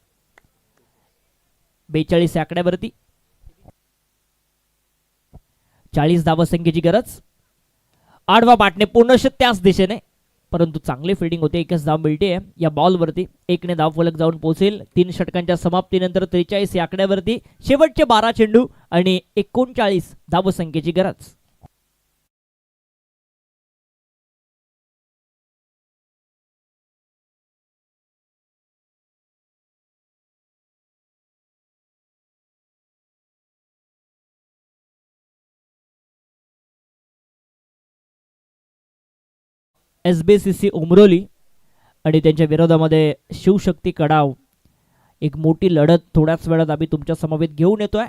42 आकड्यावरती. 40 धावसंख्येची गरज. आडवा बाटणे पूर्णश त्याच दिशेने, परंतु चांगली फिल्डिंग होते. एकच धाव मिळते या बॉलवरती. 1 ने धावफलक जाऊन पोहोचेल. 3 षटकांच्या समाप्तीनंतर 43 या आकड्यावरती. शेवटचे 12 चेंडू आणि 39 धावसंख्येची गरज. SBCC उमरोली आणि त्यांच्या विरोधामध्ये शिवशक्ती कडाव. एक मोठी लढत थोड्याच वेळात आम्ही तुमच्या समवेत घेऊन येतोय.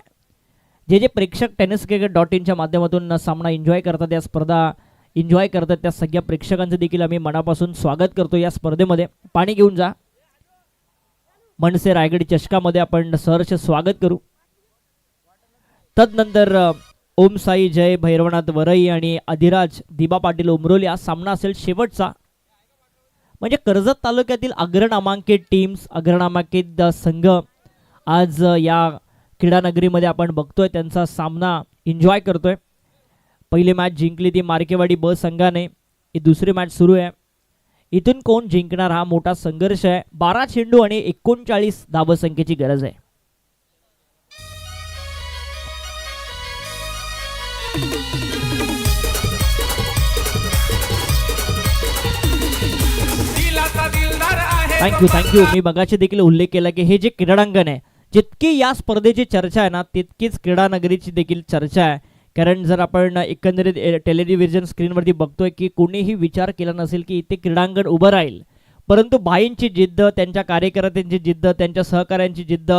जे प्रेक्षक tenniscricket.in च्या माध्यमातून सामना एन्जॉय करतात, या स्पर्धा एन्जॉय करतात, त्या सगळ्या प्रेक्षकांचं देखील आम्ही मनापासून स्वागत करतो या स्पर्धेमध्ये. पाणी घेऊन जा. मनसे रायगड चषकामध्ये आपण सहर्ष स्वागत करू. तदनंतर ओम साई जय भैरवनाथ वरई आणि अधिराज दिबा पाटील उमरोली हा सामना असेल शेवटचा. म्हणजे कर्जत तालुक्यातील अग्रनामांकित टीम्स, अग्रनामांकित संघ आज या क्रीडा नगरीमध्ये आपण बघतोय, त्यांचा सामना एन्जॉय करतोय. पहिली मॅच जिंकली ती मार्केवाडी ब संघाने. ही दुसरी मॅच सुरू आहे. इथून कोण जिंकणार हा मोठा संघर्ष आहे. 12 चेंडू आणि 39 धावसंख्येची गरज आहे. थँक्यू. मी मगाशी देखील उल्लेख केला की हे जे क्रीडांगण आहे जितकी या स्पर्धेची चर्चा आहे ना तितकीच क्रीडा नगरीची देखील चर्चा आहे. कारण जर आपण एकंदरीत टेलिव्हिजन स्क्रीनवरती बघतोय की कोणीही विचार केला नसेल की इथे क्रीडांगण उभं राहील, परंतु भाईंची जिद्द, त्यांच्या कार्यकर्त्यांची जिद्द, त्यांच्या सहकाऱ्यांची जिद्द,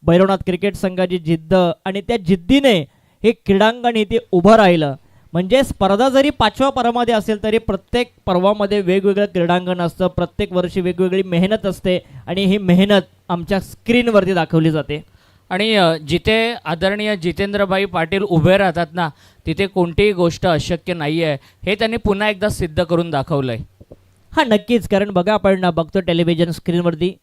भैरवनाथ क्रिकेट संघाची जिद्द आणि त्या जिद्दीने हे क्रीडांगण इथे उभं राहिलं. म्हणजे स्पर्धा जरी 5व्या पर्वामध्ये असेल तरी प्रत्येक पर्वामध्ये वेगवेगळं क्रीडांगण असतं, प्रत्येक वर्षी वेगवेगळी मेहनत असते आणि ही मेहनत आमच्या स्क्रीनवरती दाखवली जाते. आणि जिथे आदरणीय जितेंद्रभाई पाटील उभे राहतात ना तिथे कोणतीही गोष्ट अशक्य नाही आहे, हे त्यांनी पुन्हा एकदा सिद्ध करून दाखवलं आहे. हां नक्कीच. कारण बघा आपण बघतो टेलिव्हिजन स्क्रीनवरती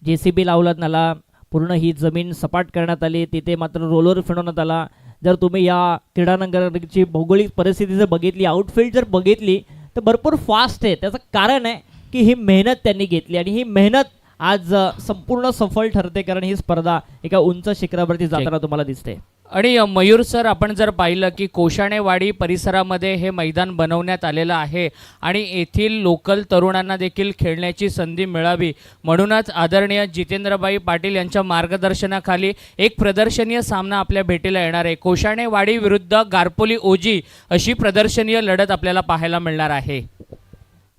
JCB लावलात नाला, पूर्ण ही जमीन सपाट करण्यात आली, तिथे मात्र रोलर फिरवण्यात आला. जर तुम्ही या क्रीडानगराची भौगोलिक परिस्थिती जर बघितली, आउटफील्ड जर बघितली तर भरपूर फास्ट आहे. त्याचं कारण आहे की ही मेहनत त्यांनी घेतली आणि ही मेहनत आज संपूर्ण सफल ठरते. कारण ही स्पर्धा एका उंच शिखरावरती जाताना तुम्हाला दिसते. आणि मयूर सर, आपण जर पाहिलं की कोशाणेवाडी परिसरामध्ये हे मैदान बनवण्यात आलेलं आहे आणि येथील लोकल तरुणांना देखील खेळण्याची संधी मिळावी म्हणूनच आदरणीय जितेंद्रभाई पाटील यांच्या मार्गदर्शनाखाली एक प्रदर्शनीय सामना आपल्या भेटीला येणार आहे. कोशाणेवाडी विरुद्ध गारपोली ओजी अशी प्रदर्शनीय लढत आपल्याला पाहायला मिळणार आहे.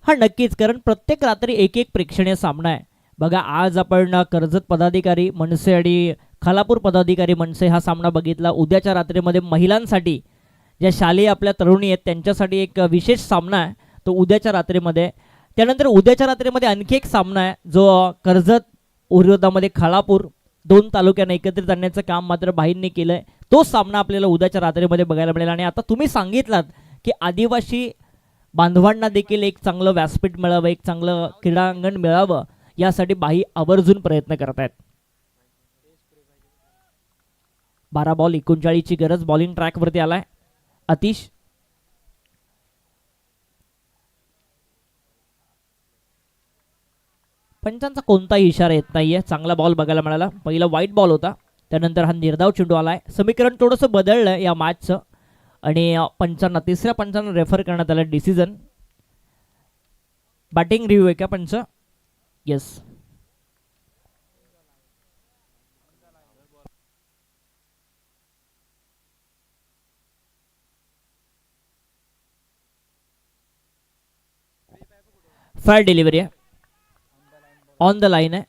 हां नक्कीच. कारण प्रत्येक रात्री एक एक प्रेक्षणीय सामना आहे. बघा आज आपण कर्जत पदाधिकारी मनसे आणि खालापूर पदाधिकारी मनसे हा सामना बघितला. उद्याच्या रात्रीमध्ये महिलांसाठी ज्या शालेय आपल्या तरुणी आहेत त्यांच्यासाठी एक विशेष सामना आहे तो उद्याच्या रात्रीमध्ये. त्यानंतर उद्याच्या रात्रीमध्ये आणखी एक सामना आहे जो कर्जत विरोधामध्ये खालापूर, 2 तालुक्यांना एकत्रित आणण्याचं काम मात्र भाईंनी केलं आहे. तो सामना आपल्याला उद्याच्या रात्रीमध्ये बघायला मिळेल. आणि आता तुम्ही सांगितलात की आदिवासी बांधवांना देखील एक चांगलं व्यासपीठ मिळावं, एक चांगलं क्रीडांगण मिळावं, यासाठी भाई आवर्जून प्रयत्न करत आहेत. 12 बॉल 39ची गरज. बॉलिंग ट्रॅकवरती आलाय अतिश. पंचांचा कोणताही इशारा येत नाहीये. चांगला बॉल बघायला मिळाला. पहिला वाईट बॉल होता, त्यानंतर हा निर्धाव चेंडू आलाय. समीकरण थोडंसं बदललंय या मॅचचं आणि पंचांना तिसऱ्या पंचांना रेफर करण्यात आलं डिसिजन. बॅटिंग रिव्ह्यू आहे का पंच? येस. फायर डिलिव्हरी आहे, ऑन द लाईन आहे.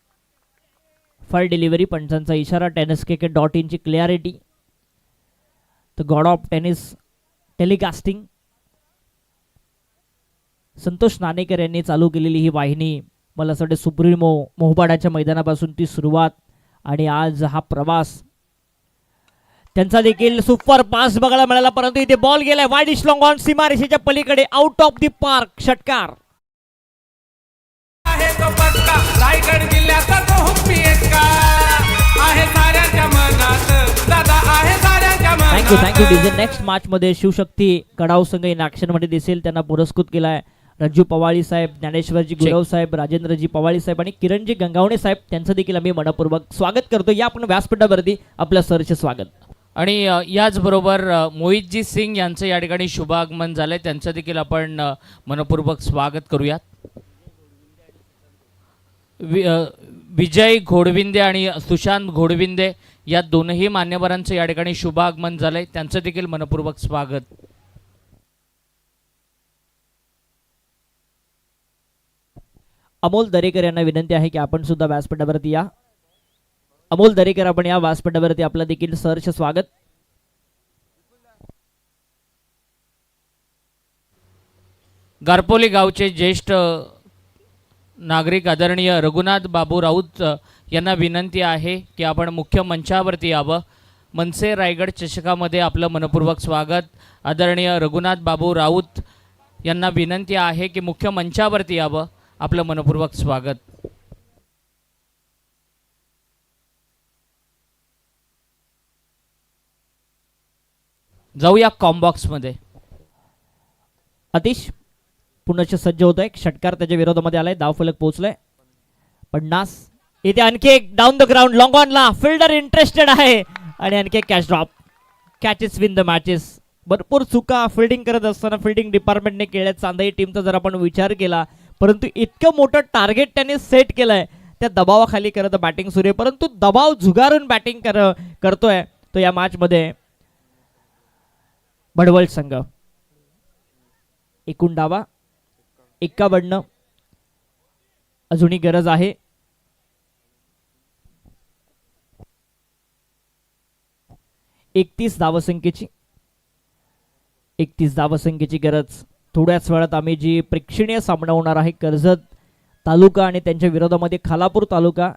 फायर डिलिव्हरी, पंचांचा इशारा. tennisKK.in ची clarity, the god of tennis telecasting Santosh Nanekar यांनी चालू केलेली ही वाहिनी, मला असं वाटतं सुप्रीमो मोहपाडाच्या मैदानापासून ती सुरुवात आणि आज हा प्रवास. त्यांचा देखील सुपर पास बघायला मिळाला, परंतु इथे बॉल गेलाय वाईड लॉंग ऑन सीमारेषेच्या पलीकडे, आउट ऑफ द पार्क. षटकार. आहे तो पक्का रायगड जिल्ह्याचा तो हुप्पीएचका आहे साऱ्यांच्या मनात, दादा आहे साऱ्यांच्या मनात. Thank you DJ. नेक्स्ट मॅच मध्ये शिवशक्ती कडाव संघ इन ऍक्शन मध्ये दिसेल. त्यांना पुरस्कृत केलाय रज्जू पवाळी साहेब, ज्ञानेश्वरजी गुरव साहेब, राजेंद्रजी पवाळी साहेब आणि किरणजी गंगावणे साहेब. त्यांचं देखील आम्ही मनपूर्वक स्वागत करतो. या आपण व्यासपीठावरती आपल्या सरचे स्वागत. आणि याचबरोबर मोहितजी सिंग यांचं या ठिकाणी शुभ आगमन झालंय, त्यांचं देखील आपण मनपूर्वक स्वागत करूयात. विजय घोडविंदे आणि सुशांत घोडविंदे या दोनही मान्यवरांचं या ठिकाणी शुभ आगमन झालंय, त्यांचं देखील मनपूर्वक स्वागत. अमोल दरेकर यांना विनंती आहे की आपण सुद्धा व्यासपीठावरती या. अमोल दरेकर, आपण या व्यासपीठावरती. आपलं देखील सहर्ष स्वागत. गारपोली गावचे ज्येष्ठ नागरिक आदरणीय रघुनाथ बाबू राऊत यांना विनंती आहे की आपण मुख्य मंचावरती यावं. मनसे रायगड चषकामध्ये आपलं मनपूर्वक स्वागत. आदरणीय रघुनाथ बाबू राऊत यांना विनंती आहे की मुख्य मंचावरती यावं, आपलं मनपूर्वक स्वागत. जाऊया कॉम्बॉक्समध्ये. अतिश पुनश्च सज्ज होत आहे. षटकार त्याच्या विरोधामध्ये आलाय. धावफलक पोहोचलाय 50. इथे आणखी एक down the ground long on ला फिल्डर इंटरेस्टेड आहे आणि आणखी एक catch drop. Catches win the matches. भरपूर चुका फिल्डिंग करत असताना फिल्डिंग डिपार्टमेंटने केल्या चांदाई टीमचा जर आपण विचार केला, परंतु इतकं मोठं टार्गेट त्यांनी सेट केलंय त्या दबावाखाली करत बॅटिंग सुरू आहे, परंतु दबाव झुगारून बॅटिंग करतोय तो या मॅचमध्ये भडवल संघ. एकूण डावा 51, अजूनही गरज आहे. एकतीस धावसंख्येची गरज. थोड्याच वेळात आम्ही जी प्रेक्षणीय सामना होणार आहे कर्जत तालुका आणि त्यांच्या विरोधामध्ये खालापूर तालुका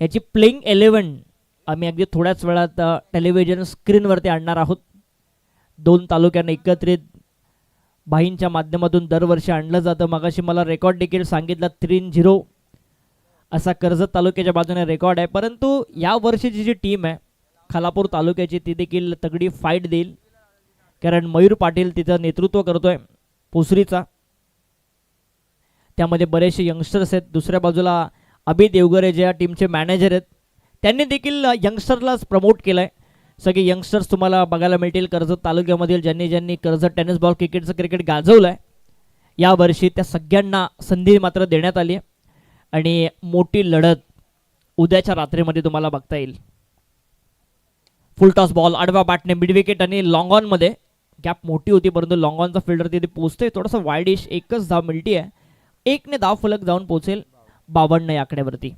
याची प्लेइंग 11 आम्ही अगदी थोड्याच वेळात टेलिव्हिजन स्क्रीनवरती आणणार आहोत. दोन तालुक्यांना एकत्रित भाईंच्या माध्यमातून दरवर्षी आणलं जातं. मगाशी मला रेकॉर्ड देखील सांगितलं 3-0 असा कर्जत तालुक्याच्या बाजूने रेकॉर्ड आहे, परंतु या वर्षीची जी टीम आहे खालापूर तालुक्याची ती देखील तगडी फाईट देईल, कारण मयूर पाटील तिचं नेतृत्व करतोय पोसरीचा. त्यामध्ये बरेचसे यंगस्टर्स आहेत. दुसऱ्या बाजूला अभि देवगरे जे या टीमचे मॅनेजर आहेत त्यांनी देखील यंगस्टरलाच प्रमोट केलं आहे. सगळे यंगस्टर्स तुम्हाला बघायला मिळतील कर्जत तालुक्यामधील ज्यांनी ज्यांनी कर्जत टेनिस बॉल क्रिकेट गाजवलं आहे यावर्षी त्या सगळ्यांना संधी मात्र देण्यात आली आहे आणि मोठी लढत उद्याच्या रात्रीमध्ये तुम्हाला बघता येईल. फुलटॉस बॉल आडवा बॅटने मिड विकेट आणि लॉंग ऑनमध्ये गॅप मोठी होती, परंतु लॉंग ऑनचा फिल्डर तिथे पोहोचतोय. थोडंसं वाईडिश, एकच धाव मिळती आहे. 1ने धाव फलक जाऊन पोहोचेल 52 या आकड्यावरती.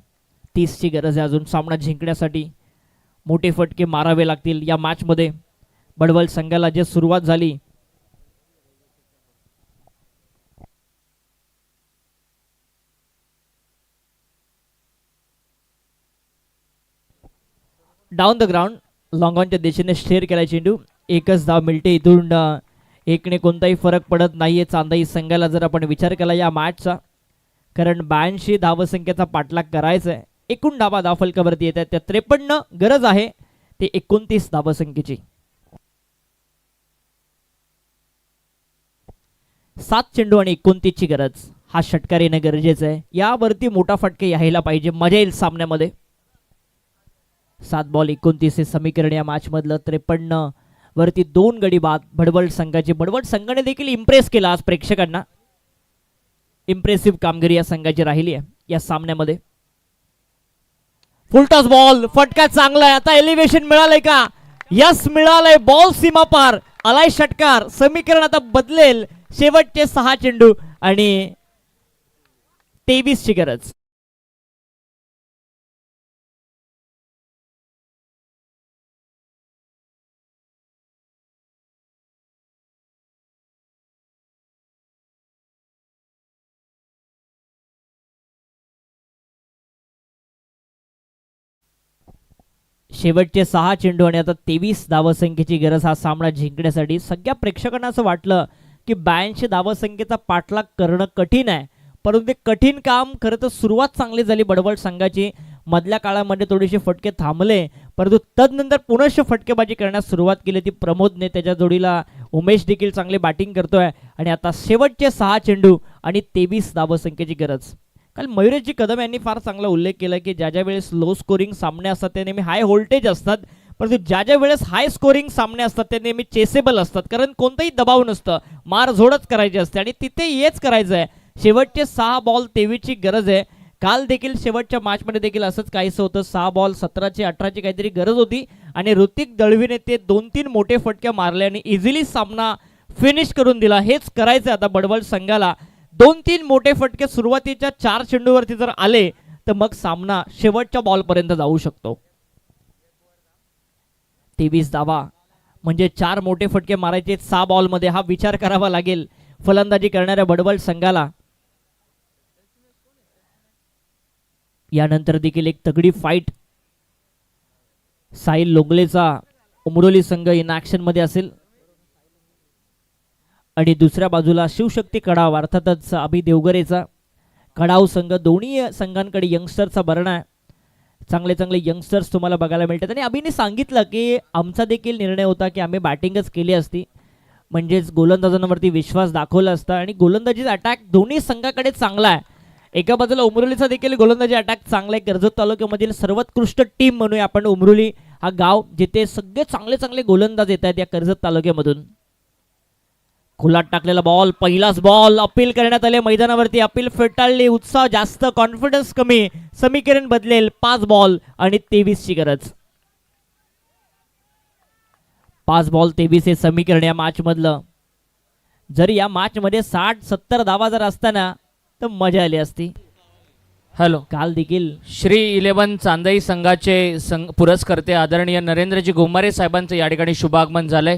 30ची गरज आहे अजून सामना जिंकण्यासाठी. मोठे फटके मारावे लागतील या मॅचमध्ये. बडवल संघाला जे सुरुवात झाली डाऊन द ग्राउंड लॉंग ऑनच्या दिशेने स्टेअर केला चेंडू. एकच धाव मिळते इथून. 1ने कोणताही फरक पडत नाहीये चांदाई संघाला जर आपण विचार केला या मॅचचा, कारण 82 धावसंख्येचा पाठलाग करायचा आहे. एकूण धावा धावफलकावरती येत आहेत त्या 53. गरज आहे ते 29 धावसंख्येची. 7 चेंडू आणि 29ची गरज. हा षटकार येणं गरजेचं आहे. यावरती मोठा फटके यायला पाहिजे, मजा येईल सामन्यामध्ये. 7 बॉल 29 हे समीकरण या मॅच मधलं. 53 वरती 2 गडी बाद भडवल संघाची. भडवल संघाने देखील इम्प्रेस केला आज प्रेक्षकांना. इम्प्रेसिव्ह कामगिरी या संघाची राहिली आहे या सामन्यामध्ये. फुलटॉस बॉल, फटका चांगला आहे. आता एलिव्हेशन मिळालंय का? यस मिळालंय. बॉल सीमा पार आलाय षटकार. समीकरण आता बदलेल. शेवटचे 6 चेंडू आणि 23ची गरज. शेवटचे 6 चेंडू आणि आता 23 धावसंख्येची गरज हा सामना जिंकण्यासाठी. सगळ्या प्रेक्षकांना असं वाटलं की 82 धावसंख्येचा पाठलाग करणं कठीण आहे, परंतु ते कठीण काम खरं तर सुरुवात चांगली झाली बडवल संघाची. मधल्या काळामध्ये थोडेसे फटके थांबले, परंतु तदनंतर पुनश्च फटकेबाजी करण्यास सुरुवात केली ती प्रमोदने. त्याच्या जोडीला उमेश देखील चांगली बॅटिंग करतोय आणि आता शेवटचे 6 चेंडू आणि 23 धावसंख्येची गरज. काल मयुरेशजी कदम यांनी फार चांगला उल्लेख केला की ज्या ज्या वेळेस लो स्कोरिंग सामने असतात ते नेहमी हाय व्होल्टेज असतात, परंतु ज्या ज्या वेळेस हाय स्कोरिंग सामने असतात ते नेहमी चेसेबल असतात, कारण कोणताही दबाव नसतं, मारझोडच करायची असते आणि तिथे हेच करायचं आहे. शेवटचे 6 बॉल 23ची गरज आहे. काल देखील शेवटच्या मॅचमध्ये देखील असंच काहीसं होतं. 6 बॉल 17ची 18ची काहीतरी गरज होती आणि ऋतिक दळवीने ते 2-3 मोठे फटके मारले आणि इझिली सामना फिनिश करून दिला. हेच करायचं आता बडवल संघाला. 2-3 मोठे फटके सुरुवातीच्या 4 चेंडूवरती जर आले तर मग सामना शेवटच्या बॉलपर्यंत जाऊ शकतो. 23 धावा म्हणजे 4 मोठे फटके मारायचे 6 बॉलमध्ये. हा विचार करावा लागेल फलंदाजी करणाऱ्या बडवल संघाला. यानंतर देखील एक तगडी फाईट. साहिल लोंगलेचा उमरोली संघ इन ऍक्शन मध्ये असेल आणि दुसऱ्या बाजूला शिवशक्ती कडाव अर्थातच अभि देवगरेचा कडाव संघ. दोन्ही संघांकडे यंगस्टरचा भरणा आहे. चांगले चांगले यंगस्टर्स तुम्हाला बघायला मिळतात आणि अभिने सांगितलं की आमचा देखील निर्णय होता की आम्ही बॅटिंगच केली असती, म्हणजेच गोलंदाजांवरती विश्वास दाखवला असता. आणि गोलंदाजी अटॅक दोन्ही संघाकडे चांगला आहे. एका बाजूला उमरोलीचा देखील गोलंदाजी अटॅक चांगला आहे. कर्जत तालुक्यामधील सर्वोत्कृष्ट टीम म्हणूया आपण उमरोली हा गाव, जिथे सगळे चांगले चांगले गोलंदाज येत आहेत या कर्जत तालुक्यामधून. खुलात टाकलेला बॉल, पहिलाच बॉल अपील करण्यात आले मैदानावरती. अपील फेटाळली, उत्साह जास्त, कॉन्फिडन्स कमी. समीकरण बदलेल. 5 बॉल आणि 23 ची गरज. 5 बॉल 23 हे समीकरण या मॅच मधलं. जर या मॅच मध्ये 60-70 धावा जर असताना तर मजा आली असती. हॅलो, काल देखील श्री 11 चांदई संघाचे पुरस्कर्ते आदरणीय नरेंद्रजी गोमारे साहेबांचं या ठिकाणी शुभागमन झालंय.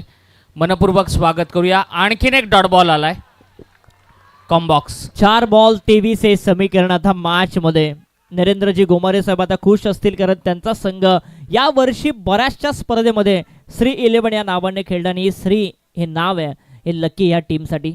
मनपूर्वक स्वागत करूया. आणखीन एक डॉट बॉल आलाय कॉम्बॉक्स. 4 बॉल 23 हे समीकरण आता मॅच मध्ये. नरेंद्रजी गोमारे साहेब आता खुश असतील, कारण त्यांचा संघ या वर्षी बऱ्याचशा स्पर्धेमध्ये श्री 11 या नावाने खेळला आणि श्री हे नाव आहे हे लकी या टीमसाठी.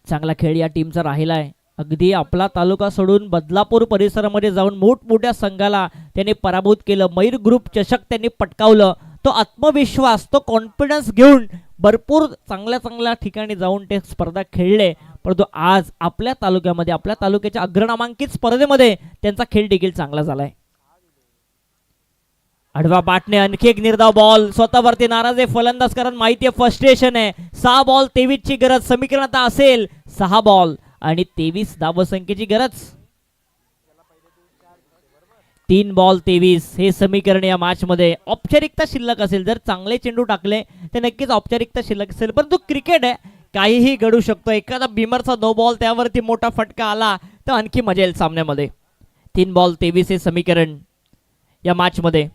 चांगला खेळ या टीमचा राहिला आहे. अगदी आपला तालुका सोडून बदलापूर परिसरामध्ये जाऊन मोठमोठ्या संघाला त्यांनी पराभूत केलं. मयूर ग्रुप चषक त्यांनी पटकावलं. तो आत्मविश्वास, तो कॉन्फिडन्स घेऊन भरपूर चांगल्या ठिकाणी जाऊन ते स्पर्धा खेळले. परंतु आज आपल्या तालुक्यामध्ये, आपल्या तालुक्याच्या अग्रनामांकित स्पर्धेमध्ये त्यांचा खेळ देखील चांगला झालाय. आडवा बाटने आणखी एक निर्धाव बॉल. स्वतःवरती नाराज आहे फलंदाज, कारण माहिती आहे फ्रस्ट्रेशन आहे. 6 बॉल 23 ची गरज. समीकरण आता असेल 6 बॉल आणि 23 धावसंख्येची गरज. 3 बॉल 23 हे समीकरण या मॅच मध्ये. औपचारिकता शिल्लक असेल, जर चांगले चेंडू टाकले तर नक्कीच औपचारिकता शिल्लक असेल. परंतु क्रिकेट आहे, काहीही घडू शकतो. एखादा बिमरचा 2 बॉल त्यावरती मोठा फटका आला तर आणखी मजा येईल सामन्यामध्ये. 3 बॉल 23 हे समीकरण या मॅच मध्ये.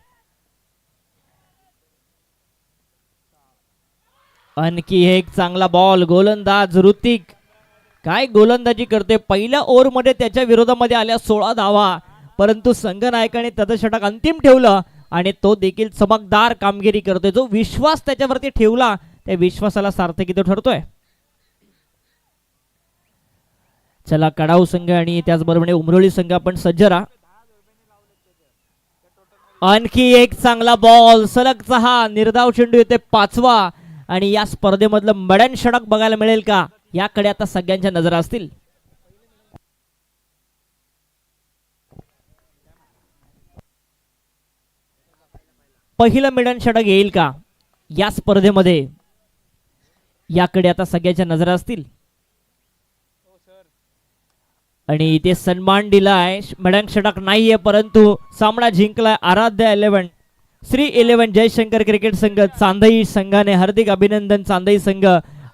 आणखी एक चांगला बॉल. गोलंदाज ऋतिक काय गोलंदाजी करते. पहिल्या ओव्हरमध्ये त्याच्या विरोधामध्ये आल्या 16 धावा, परंतु संघनायकाने त्याचं षटक अंतिम ठेवलं आणि तो देखील चमकदार कामगिरी करतोय. जो विश्वास त्याच्यावरती ठेवला त्या विश्वासाला सार्थकी तो ठरतोय. चला, कडाऊ संघ आणि त्याचबरोबर उमरोळी संघ आपण सज्ज राहा. आणखी एक चांगला बॉल. सलग 6 निर्धाव चेंडू येते 5वा आणि या स्पर्धेमधलं मडण षटक बघायला मिळेल का, याकडे आता सगळ्यांच्या नजरा असतील. पहिलं मिडन षटक येईल का या स्पर्धेमध्ये, याकडे आता सगळ्यांच्या नजरा असतील. आणि इथे सन्मान दिलाय. मिडन षटक नाहीये, परंतु सामना जिंकलाय आराध्य 11 श्री 11 जयशंकर क्रिकेट संघ चांदई संघाने. हार्दिक अभिनंदन चांदई संघ.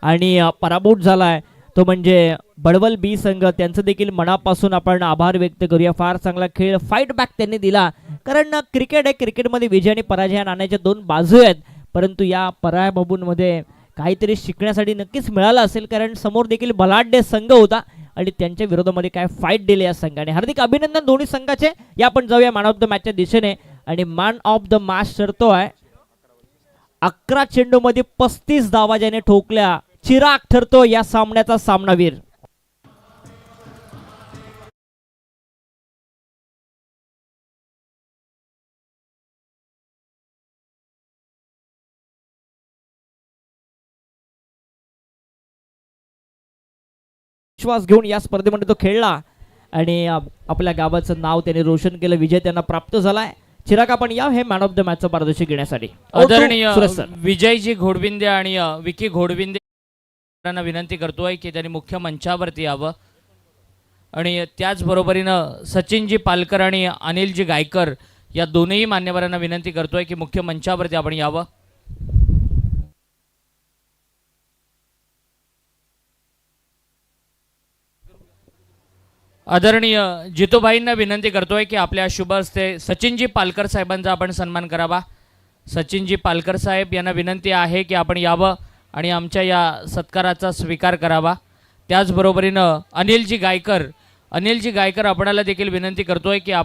आणि पराभूत झालाय तो म्हणजे बडवल बी संघ. त्यांचं देखील मनापासून आपण आभार व्यक्त करूया. फार चांगला खेळ, फाईट बॅक त्यांनी दिला. कारण क्रिकेट आहे, क्रिकेटमध्ये विजय आणि पराजय नाण्याच्या 2 बाजू आहेत. परंतु या पराभवांमध्ये काहीतरी शिकण्यासाठी नक्कीच मिळालं असेल, कारण समोर देखील बलाढ्य संघ होता आणि त्यांच्या विरोधामध्ये काय फाईट दिली या संघाने. हार्दिक अभिनंदन दोन्ही संघाचे. या आपण जाऊया मॅन ऑफ द मॅचच्या दिशेने. आणि मॅन ऑफ द मॅच ठरतोय 11 चेंडू मध्ये 35 धावा ज्याने ठोकल्या. चिराग ठरतो या सामन्याचा सामनावीर. विश्वास घेऊन या स्पर्धेमध्ये तो खेळला आणि आपल्या गावाचं नाव त्याने रोशन केलं. विजय त्यांना प्राप्त झालाय. चिराग, आपण या हे मॅन ऑफ द मॅचचं पारितोषिक घेण्यासाठी. आदरणीय सुरेश सर. विजयजी घोडविंदे आणि विकी घोडविंदे यांना विनंती करतोय की त्यांनी मुख्य मंचावरती यावं. आणि त्याचबरोबरीनं सचिनजी पालकर आणि अनिलजी गायकर या दोन्ही मान्यवरांना विनंती करतोय की मुख्य मंचावरती आपण यावं. आदरणीय जितूभाईंना विनंती करतोय की आपल्या शुभ हस्ते सचिनजी पालकर साहेबांचा आपण सन्मान करावा. सचिनजी पालकर साहेब यांना विनंती आहे की आपण यावं आणि आमच्या या सत्काराचा स्वीकार करावा. त्याचबरोबरीनं अनिलजी गायकर आपणाला देखील विनंती करतोय की आपण